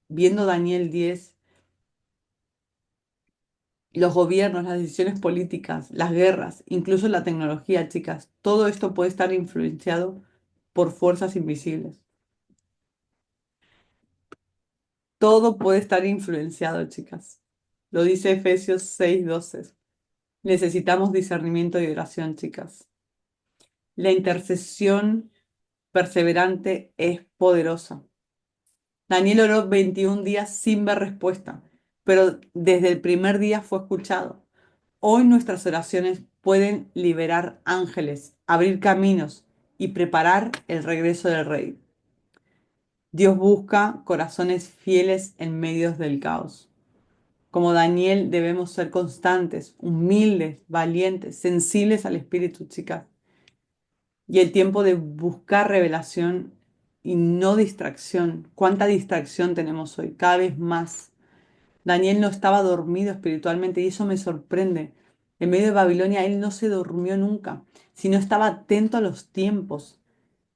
viendo Daniel 10, los gobiernos, las decisiones políticas, las guerras, incluso la tecnología, chicas, todo esto puede estar influenciado por fuerzas invisibles. Todo puede estar influenciado, chicas. Lo dice Efesios 6:12. Necesitamos discernimiento y oración, chicas. La intercesión perseverante es poderosa. Daniel oró 21 días sin ver respuesta, pero desde el primer día fue escuchado. Hoy nuestras oraciones pueden liberar ángeles, abrir caminos y preparar el regreso del Rey. Dios busca corazones fieles en medio del caos. Como Daniel debemos ser constantes, humildes, valientes, sensibles al Espíritu, chicas. Y el tiempo de buscar revelación y no distracción. ¿Cuánta distracción tenemos hoy? Cada vez más. Daniel no estaba dormido espiritualmente y eso me sorprende. En medio de Babilonia él no se durmió nunca, sino estaba atento a los tiempos.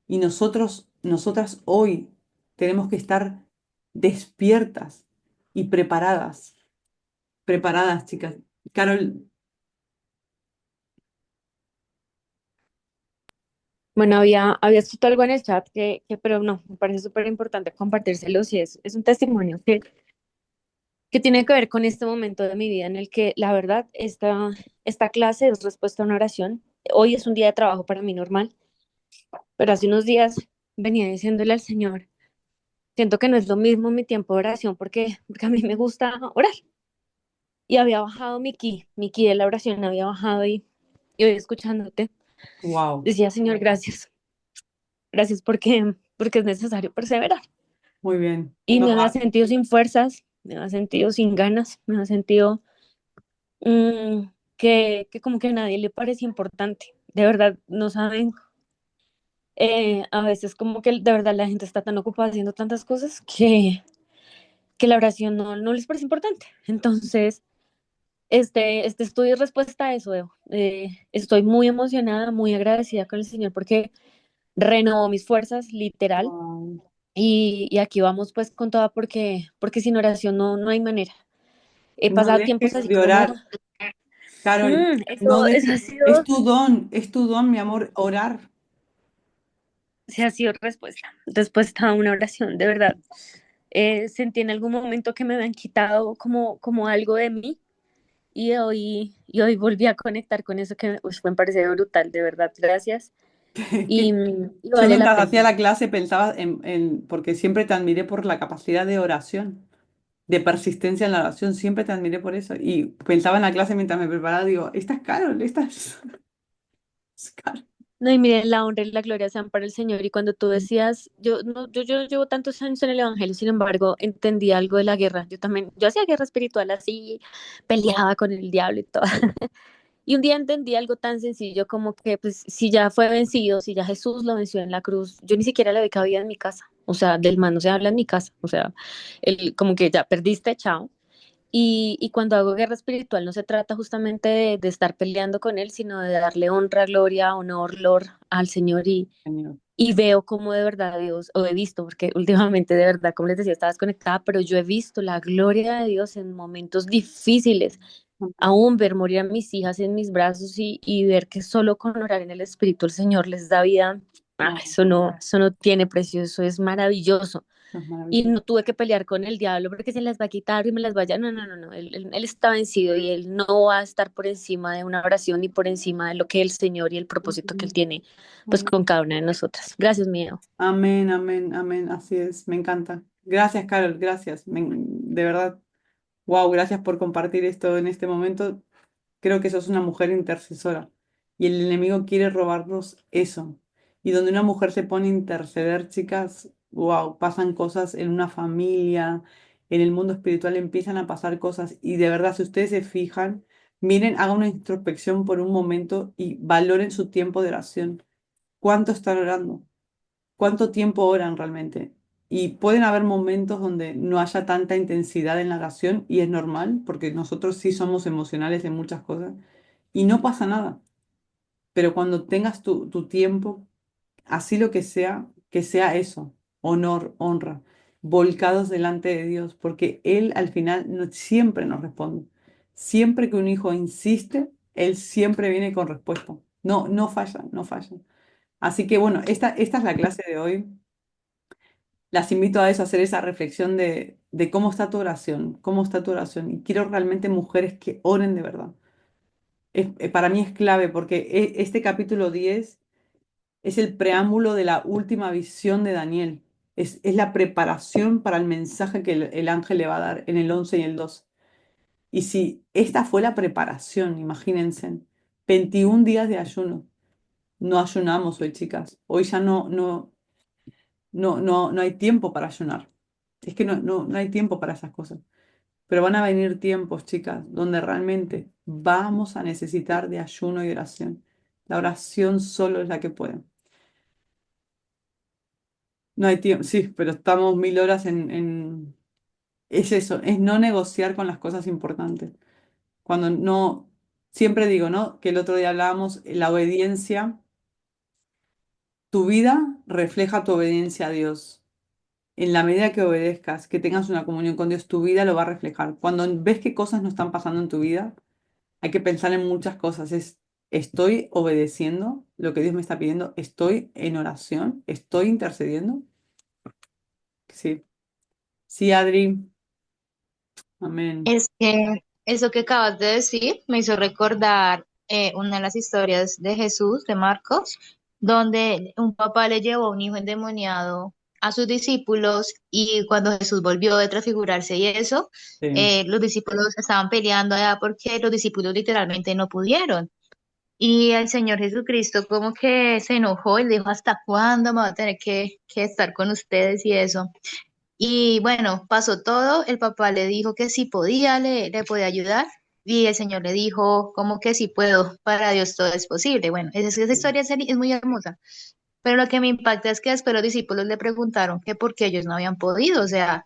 Y nosotras hoy tenemos que estar despiertas y preparadas. Preparadas, chicas. Carol, Bueno, había escrito algo en el chat pero no, me parece súper importante compartírselo si es un testimonio que tiene que ver con este momento de mi vida en el que la verdad esta clase es respuesta a una oración. Hoy es un día de trabajo para mí normal, pero hace unos días venía diciéndole al Señor, siento que no es lo mismo mi tiempo de oración porque a mí me gusta orar. Y había bajado mi ki de la oración había bajado y hoy escuchándote Wow, decía, Señor, gracias, gracias porque es necesario perseverar. muy bien. Y No, me había sentido sin fuerzas, me había sentido sin ganas, me había sentido que como que a nadie le parece importante. De verdad, no saben, a veces como que de verdad la gente está tan ocupada haciendo tantas cosas que la oración no les parece importante. Entonces, este estudio es respuesta a eso, Evo. Estoy muy emocionada, muy agradecida con el Señor porque renovó mis fuerzas, literal. wow. Y aquí vamos pues con toda porque sin oración no hay manera. He No pasado tiempos dejes así de como, orar, Carol. No eso dejes, ha sido, es tu don, mi amor, orar. sí ha sido respuesta a una oración, de verdad. Sentí en algún momento que me habían quitado como algo de mí y hoy volví a conectar con eso que me parece brutal, de verdad, gracias. Y, y Yo vale la mientras pena. hacía la clase pensaba porque siempre te admiré por la capacidad de oración, de persistencia en la oración, siempre te admiré por eso. Y pensaba en la clase mientras me preparaba, digo, esta es Carol, esta es Carol. No, y miren, la honra y la gloria sean para el Señor. Y cuando tú decías, yo no, yo llevo tantos años en el Evangelio, sin embargo, entendí algo de la guerra. Yo también, yo hacía guerra espiritual así, peleaba con el diablo y todo. Y un día entendí algo tan sencillo como que, pues, si ya fue vencido, si ya Jesús lo venció en la cruz, yo ni siquiera le doy cabida en mi casa. O sea, del mal no se habla en mi casa. O sea, como que ya perdiste, chao. Y cuando hago guerra espiritual no se trata justamente de estar peleando con él, sino de darle honra, gloria, honor, lor al Señor Señor. y veo cómo de verdad Dios, o he visto, porque últimamente de verdad, como les decía, estaba desconectada, pero yo he visto la gloria de Dios en momentos difíciles, aún ver morir a mis hijas en mis brazos y ver que solo con orar en el Espíritu el Señor les da vida. Wow, Eso no tiene precio, eso es maravilloso. es Y maravilloso. no tuve que pelear con el diablo porque se las va a quitar y me las vaya. No, no, no, no. Él está vencido y él no va a estar por encima de una oración ni por encima de lo que el Señor y el propósito que él tiene pues con cada una de nosotras. Gracias, mío. Amén, amén, amén, así es, me encanta. Gracias, Carol, gracias. De verdad, wow, gracias por compartir esto en este momento. Creo que sos una mujer intercesora y el enemigo quiere robarnos eso. Y donde una mujer se pone a interceder, chicas, wow, pasan cosas en una familia, en el mundo espiritual empiezan a pasar cosas. Y de verdad, si ustedes se fijan, miren, hagan una introspección por un momento y valoren su tiempo de oración. ¿Cuánto están orando? ¿Cuánto tiempo oran realmente? Y pueden haber momentos donde no haya tanta intensidad en la oración y es normal, porque nosotros sí somos emocionales en muchas cosas y no pasa nada. Pero cuando tengas tu tiempo, así lo que sea eso, honor, honra, volcados delante de Dios, porque Él al final siempre nos responde. Siempre que un hijo insiste, Él siempre viene con respuesta. No, no falla, no falla. Así que bueno, esta es la clase de hoy. Las invito a eso, a hacer esa reflexión de cómo está tu oración, cómo está tu oración. Y quiero realmente mujeres que oren de verdad. Para mí es clave porque este capítulo 10 es el preámbulo de la última visión de Daniel. Es la preparación para el mensaje que el ángel le va a dar en el 11 y el 12. Y si esta fue la preparación, imagínense, 21 días de ayuno. No ayunamos hoy, chicas. Hoy ya no hay tiempo para ayunar. Es que no hay tiempo para esas cosas. Pero van a venir tiempos, chicas, donde realmente vamos a necesitar de ayuno y oración. La oración solo es la que puede. No hay tiempo, sí, pero estamos 1000 horas Es eso, es no negociar con las cosas importantes. Cuando no, siempre digo, ¿no? Que el otro día hablábamos, la obediencia, tu vida refleja tu obediencia a Dios. En la medida que obedezcas, que tengas una comunión con Dios, tu vida lo va a reflejar. Cuando ves que cosas no están pasando en tu vida, hay que pensar en muchas cosas. estoy obedeciendo lo que Dios me está pidiendo, estoy en oración, estoy intercediendo. Sí, sí, Adri, amén. Es que eso que acabas de decir me hizo recordar una de las historias de Jesús, de Marcos, donde un papá le llevó a un hijo endemoniado a sus discípulos y cuando Jesús volvió de transfigurarse y eso, Sí, los discípulos estaban peleando allá porque los discípulos literalmente no pudieron. Y el Señor Jesucristo como que se enojó y le dijo, ¿hasta cuándo me va a tener que estar con ustedes y eso? Y bueno, pasó todo, el papá le dijo que si podía, le podía ayudar, y el señor le dijo como que si puedo, para Dios todo es posible. Bueno, esa historia es muy hermosa, pero lo que me impacta es que después los discípulos le preguntaron que por qué ellos no habían podido, o sea,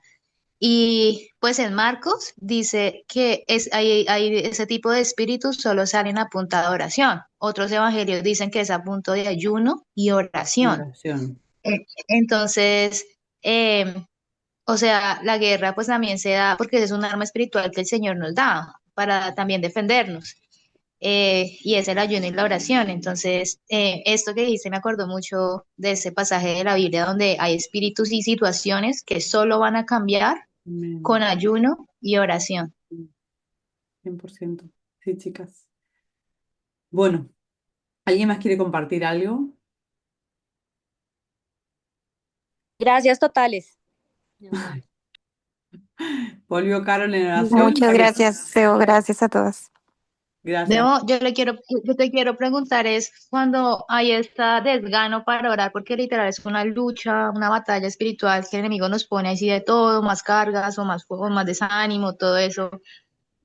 y pues en Marcos dice que hay ese tipo de espíritus solo salen a punta de oración. Otros evangelios dicen que es a punto de ayuno y y oración. oración. Entonces, o sea, la guerra pues también se da porque es un arma espiritual que el Señor nos da para también defendernos. Y es el ayuno y la oración. Entonces, esto que dijiste me acordó mucho de ese pasaje de la Biblia donde hay espíritus y situaciones que solo van a cambiar con Amén. ayuno y oración. 100%. Sí, chicas. Bueno, ¿alguien más quiere compartir algo? Gracias totales. Mi amor. Volvió Carol en oración. Muchas gracias, Seo. Gracias a todas. Gracias. Debo, yo te quiero preguntar es cuando hay esta desgano para orar, porque literal es una lucha, una batalla espiritual que el enemigo nos pone así de todo, más cargas o más desánimo, todo eso,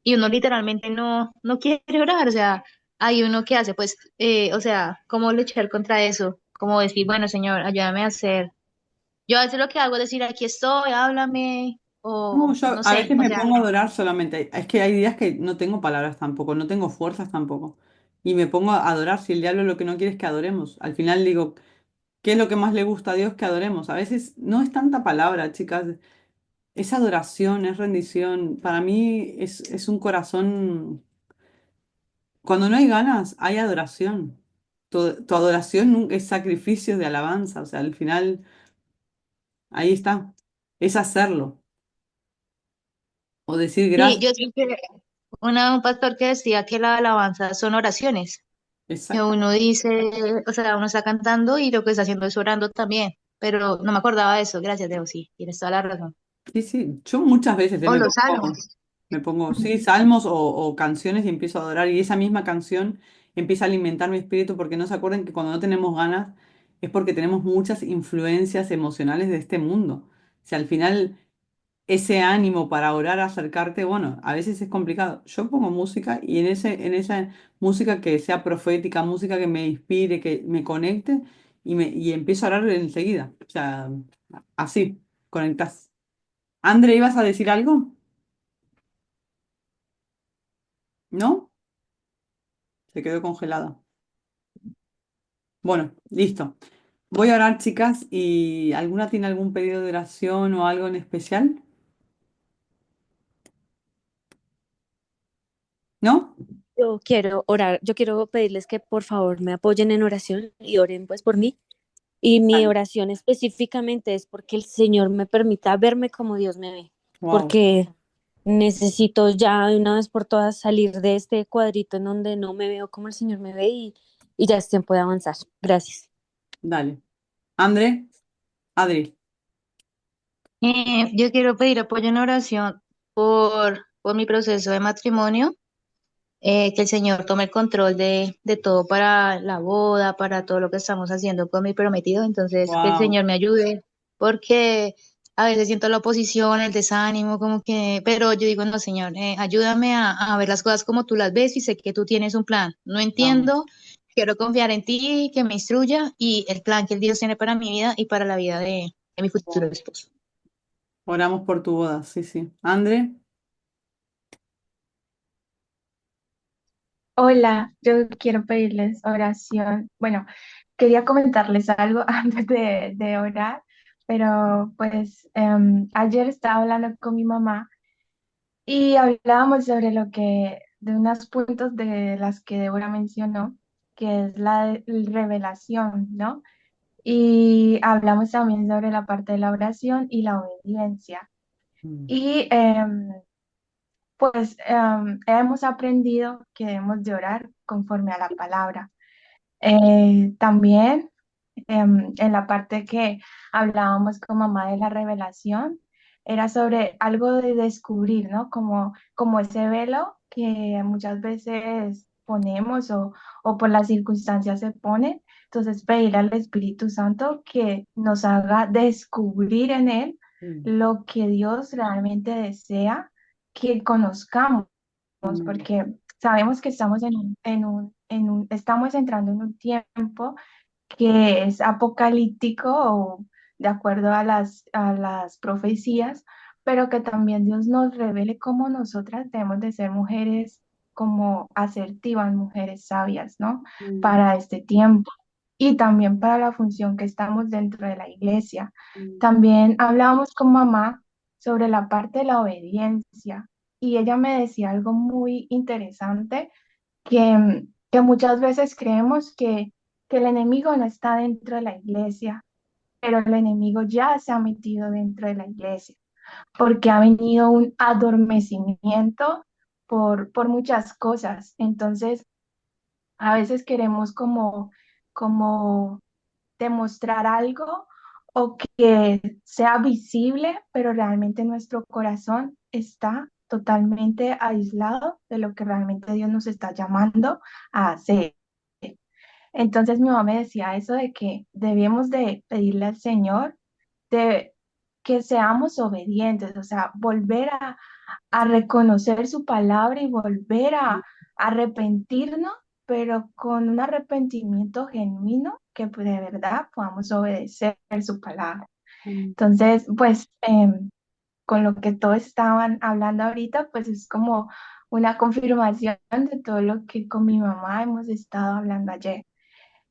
y uno literalmente no quiere orar, o sea, hay uno que hace, pues, o sea, ¿cómo luchar contra eso? Como decir, bueno, Señor, ayúdame a hacer. Yo a veces lo que hago es decir, aquí estoy, háblame, No, o yo no a sé, veces o me sea, pongo a adorar solamente. Es que hay días que no tengo palabras tampoco, no tengo fuerzas tampoco. Y me pongo a adorar. Si el diablo lo que no quiere es que adoremos. Al final digo, ¿qué es lo que más le gusta a Dios que adoremos? A veces no es tanta palabra, chicas. Es adoración, es rendición. Para mí es un corazón. Cuando no hay ganas, hay adoración. Tu adoración es sacrificio de alabanza. O sea, al final, ahí está. Es hacerlo. O decir sí, gracias. yo sí que un pastor que decía que la alabanza son oraciones. Que Exacto. uno dice, o sea, uno está cantando y lo que está haciendo es orando también, pero no me acordaba de eso, gracias, Debo, sí, tienes toda la razón. Sí, sí, yo muchas veces O los salmos. sí, salmos o canciones y empiezo a adorar y esa misma canción empieza a alimentar mi espíritu porque no se acuerden que cuando no tenemos ganas es porque tenemos muchas influencias emocionales de este mundo. O sea, al final ese ánimo para orar, acercarte, bueno, a veces es complicado. Yo pongo música y en esa música que sea profética, música que me inspire, que me conecte y empiezo a orar enseguida. O sea, así, conectas. André, ¿ibas a decir algo? ¿No? Se quedó congelada. Bueno, listo. Voy a orar, chicas, y ¿alguna tiene algún pedido de oración o algo en especial? ¿No? Yo quiero orar, yo quiero pedirles que por favor me apoyen en oración y oren pues por mí. Y mi Vale. oración específicamente es porque el Señor me permita verme como Dios me ve, Wow. porque necesito ya de una vez por todas salir de este cuadrito en donde no me veo como el Señor me ve y ya es tiempo de avanzar. Gracias. Dale. André, Adri. Yo quiero pedir apoyo en oración por mi proceso de matrimonio, que el Señor tome el control de todo para la boda, para todo lo que estamos haciendo con mi prometido, entonces que el Wow. Señor me ayude, porque a veces siento la oposición, el desánimo, como que, pero yo digo, no, Señor, ayúdame a ver las cosas como tú las ves y sé que tú tienes un plan. No Vamos. entiendo, quiero confiar en ti, que me instruya y el plan que el Dios tiene para mi vida y para la vida de mi futuro Wow. esposo. Oramos por tu boda, sí, sí. André, Hola, yo quiero pedirles oración. Bueno, quería comentarles algo antes de orar, pero pues ayer estaba hablando con mi mamá y hablábamos sobre de unos puntos de las que Débora mencionó. que es la revelación, ¿no? Y hablamos también sobre la parte de la oración y la obediencia. Mm, Y pues hemos aprendido que debemos de orar conforme a la palabra. También en la parte que hablábamos con mamá de la revelación, era sobre algo de descubrir, ¿no? Como ese velo que muchas veces ponemos o por las circunstancias se pone. Entonces, pedir al Espíritu Santo que nos haga descubrir en Él mm, lo que Dios realmente desea que conozcamos, mm, porque sabemos que estamos estamos entrando en un tiempo que es apocalíptico o de acuerdo a las profecías, pero que también Dios nos revele cómo nosotras debemos de ser mujeres como asertivas, mujeres sabias, ¿no? mm, Para este tiempo y también para la función que estamos dentro de la iglesia. mm, También hablábamos con mamá sobre la parte de la obediencia y ella me decía algo muy interesante que muchas veces creemos que el enemigo no está dentro de la iglesia, pero el enemigo ya se ha metido dentro de la iglesia, porque ha venido un adormecimiento por muchas cosas. Entonces, a veces queremos como demostrar algo o que sea visible, pero realmente nuestro corazón está totalmente aislado de lo que realmente Dios nos está llamando a hacer. Entonces mi mamá me decía eso de que debíamos de pedirle al Señor de que seamos obedientes, o sea, volver a reconocer su palabra y volver mm, a arrepentirnos, pero con un arrepentimiento genuino que pues, de verdad podamos obedecer su palabra. mm. Entonces, pues con lo que todos estaban hablando ahorita, pues es como una confirmación de todo lo que con mi mamá hemos estado hablando ayer.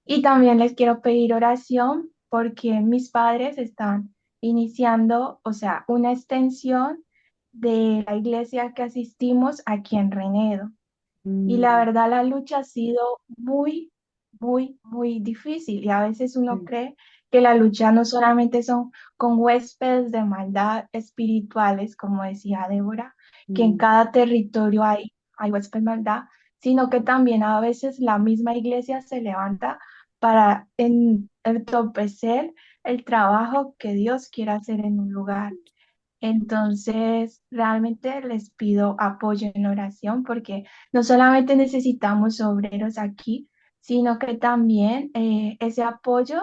Y también les quiero pedir oración porque mis padres están iniciando, o sea, una extensión de la iglesia que asistimos aquí en Renedo. Y la Mm, verdad, la lucha ha sido muy difícil. Y a veces uno sí, cree que la lucha no solamente son con huéspedes de maldad espirituales, como decía Débora, que en mm, cada territorio hay huéspedes de maldad, sino que también a veces la misma iglesia se levanta para entorpecer el trabajo que Dios quiere hacer en un lugar. Entonces, realmente les pido apoyo en oración porque no solamente necesitamos obreros aquí, sino que también ese apoyo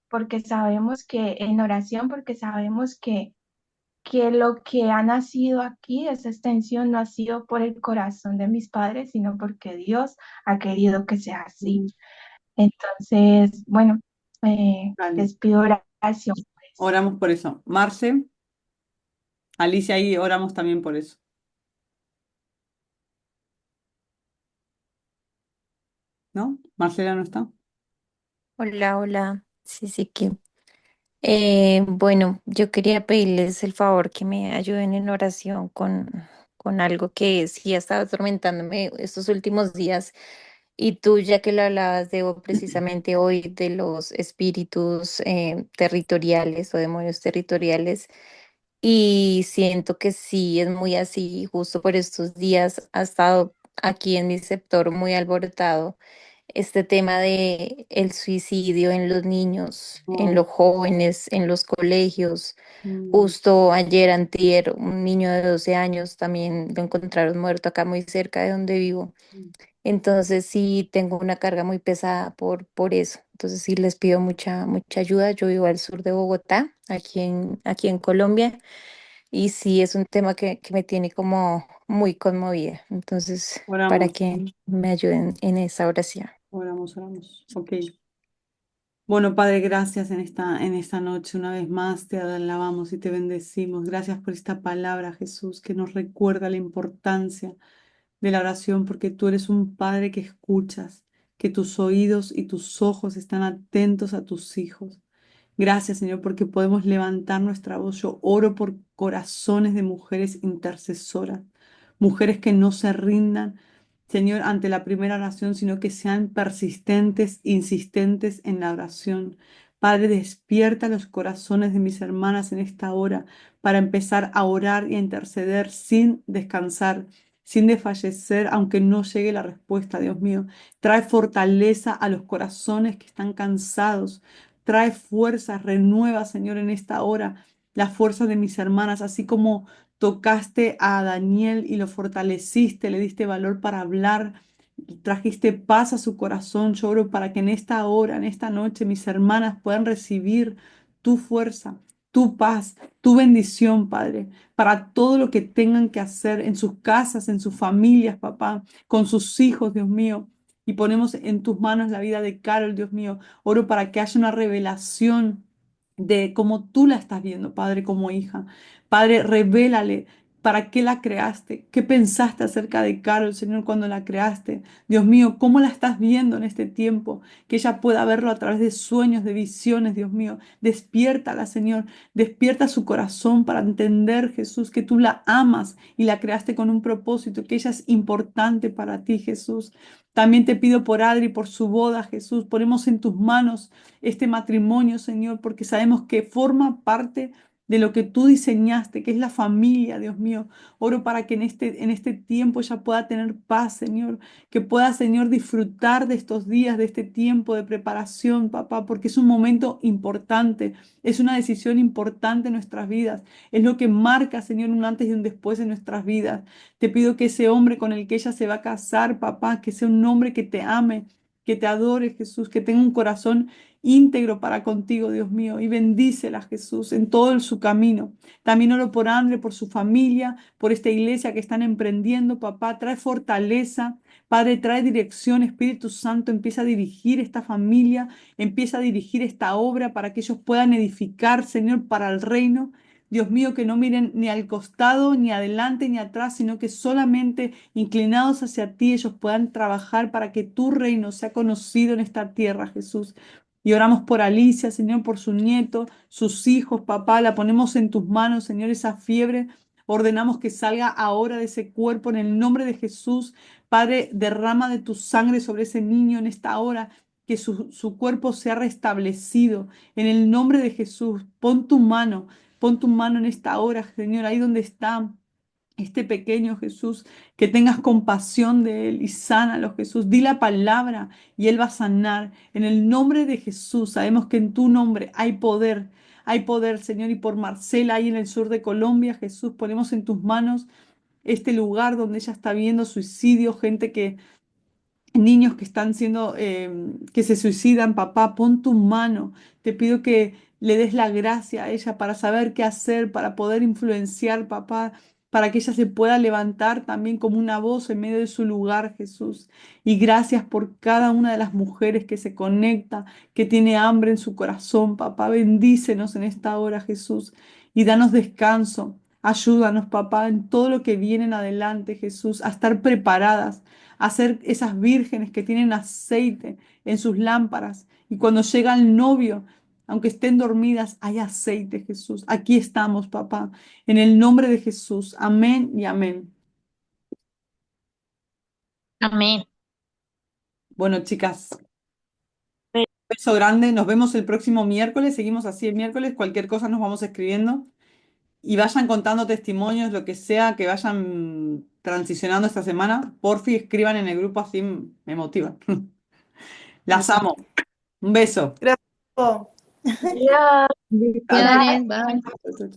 porque sabemos que en oración, porque sabemos que lo que ha nacido aquí, esa extensión, no ha sido por el corazón de mis padres, sino porque Dios ha querido que sea así. mm. Entonces, bueno, Vale, les pido oración. Pues. oramos por eso. Marce, Alicia, ahí oramos también por eso, ¿no? Marcela no está. Hola, hola. Sí, sí que. Bueno, yo quería pedirles el favor que me ayuden en oración con algo que sí ha estado atormentándome estos últimos días. Y tú, ya que lo hablabas de precisamente hoy de los espíritus territoriales o demonios territoriales, y siento que sí es muy así, justo por estos días ha estado aquí en mi sector muy alborotado este tema de el suicidio en los niños, en Oh, los jóvenes, en los colegios. mm, Justo ayer, antier, un niño de 12 años también lo encontraron muerto acá muy cerca de donde vivo. mm. Entonces sí tengo una carga muy pesada por eso. Entonces sí les pido mucha ayuda. Yo vivo al sur de Bogotá, aquí en Colombia, y sí es un tema que me tiene como muy conmovida. Entonces, para Oramos, que me ayuden en esa oración. oramos. Ok. Bueno, Padre, gracias en esta noche. Una vez más te alabamos y te bendecimos. Gracias por esta palabra, Jesús, que nos recuerda la importancia de la oración, porque tú eres un Padre que escuchas, que tus oídos y tus ojos están atentos a tus hijos. Gracias, Señor, porque podemos levantar nuestra voz. Yo oro por corazones de mujeres intercesoras, mujeres que no se rindan, Señor, ante la primera oración, sino que sean persistentes, insistentes en la oración. Padre, despierta los corazones de mis hermanas en esta hora para empezar a orar y a interceder sin descansar, sin desfallecer, aunque no llegue la respuesta, Dios mío. Trae fortaleza a los corazones que están cansados. Trae fuerza, renueva, Señor, en esta hora la fuerza de mis hermanas, así como tocaste a Daniel y lo fortaleciste, le diste valor para hablar, trajiste paz a su corazón. Yo oro para que en esta hora, en esta noche, mis hermanas puedan recibir tu fuerza, tu paz, tu bendición, Padre, para todo lo que tengan que hacer en sus casas, en sus familias, papá, con sus hijos, Dios mío. Y ponemos en tus manos la vida de Carol, Dios mío. Oro para que haya una revelación de cómo tú la estás viendo, Padre, como hija. Padre, revélale para qué la creaste, qué pensaste acerca de Carol, Señor, cuando la creaste. Dios mío, cómo la estás viendo en este tiempo, que ella pueda verlo a través de sueños, de visiones, Dios mío. Despiértala, Señor, despierta su corazón para entender, Jesús, que tú la amas y la creaste con un propósito, que ella es importante para ti, Jesús. También te pido por Adri, por su boda, Jesús. Ponemos en tus manos este matrimonio, Señor, porque sabemos que forma parte de lo que tú diseñaste, que es la familia, Dios mío. Oro para que en este tiempo ella pueda tener paz, Señor, que pueda, Señor, disfrutar de estos días, de este tiempo de preparación, papá, porque es un momento importante, es una decisión importante en nuestras vidas, es lo que marca, Señor, un antes y un después en nuestras vidas. Te pido que ese hombre con el que ella se va a casar, papá, que sea un hombre que te ame, que te adore, Jesús, que tenga un corazón íntegro para contigo, Dios mío, y bendícela, Jesús, en todo su camino. También oro por André, por su familia, por esta iglesia que están emprendiendo, papá. Trae fortaleza, Padre, trae dirección, Espíritu Santo, empieza a dirigir esta familia, empieza a dirigir esta obra para que ellos puedan edificar, Señor, para el reino. Dios mío, que no miren ni al costado, ni adelante, ni atrás, sino que solamente inclinados hacia ti ellos puedan trabajar para que tu reino sea conocido en esta tierra, Jesús. Y oramos por Alicia, Señor, por su nieto, sus hijos, papá, la ponemos en tus manos, Señor, esa fiebre. Ordenamos que salga ahora de ese cuerpo en el nombre de Jesús. Padre, derrama de tu sangre sobre ese niño en esta hora, que su cuerpo sea restablecido. En el nombre de Jesús, pon tu mano en esta hora, Señor, ahí donde está este pequeño Jesús, que tengas compasión de él y sánalo, Jesús. Di la palabra y él va a sanar. En el nombre de Jesús, sabemos que en tu nombre hay poder, Señor. Y por Marcela, ahí en el sur de Colombia, Jesús, ponemos en tus manos este lugar donde ella está viendo suicidio, gente que niños que están siendo, que se suicidan, papá, pon tu mano. Te pido que le des la gracia a ella para saber qué hacer, para poder influenciar, papá, para que ella se pueda levantar también como una voz en medio de su lugar, Jesús. Y gracias por cada una de las mujeres que se conecta, que tiene hambre en su corazón, papá. Bendícenos en esta hora, Jesús, y danos descanso. Ayúdanos, papá, en todo lo que viene en adelante, Jesús, a estar preparadas a ser esas vírgenes que tienen aceite en sus lámparas. Y cuando llega el novio, aunque estén dormidas, hay aceite, Jesús. Aquí estamos, papá, en el nombre de Jesús. Amén y amén. Amén. Bueno, chicas, un beso grande. Nos vemos el próximo miércoles. Seguimos así el miércoles. Cualquier cosa nos vamos escribiendo. Y vayan contando testimonios, lo que sea que vayan transicionando esta semana. Porfi, escriban en el grupo, así me motivan. Las amo. Un beso. Gracias. Ya, Chao, chao. bendiciones, bye. Chao, chao.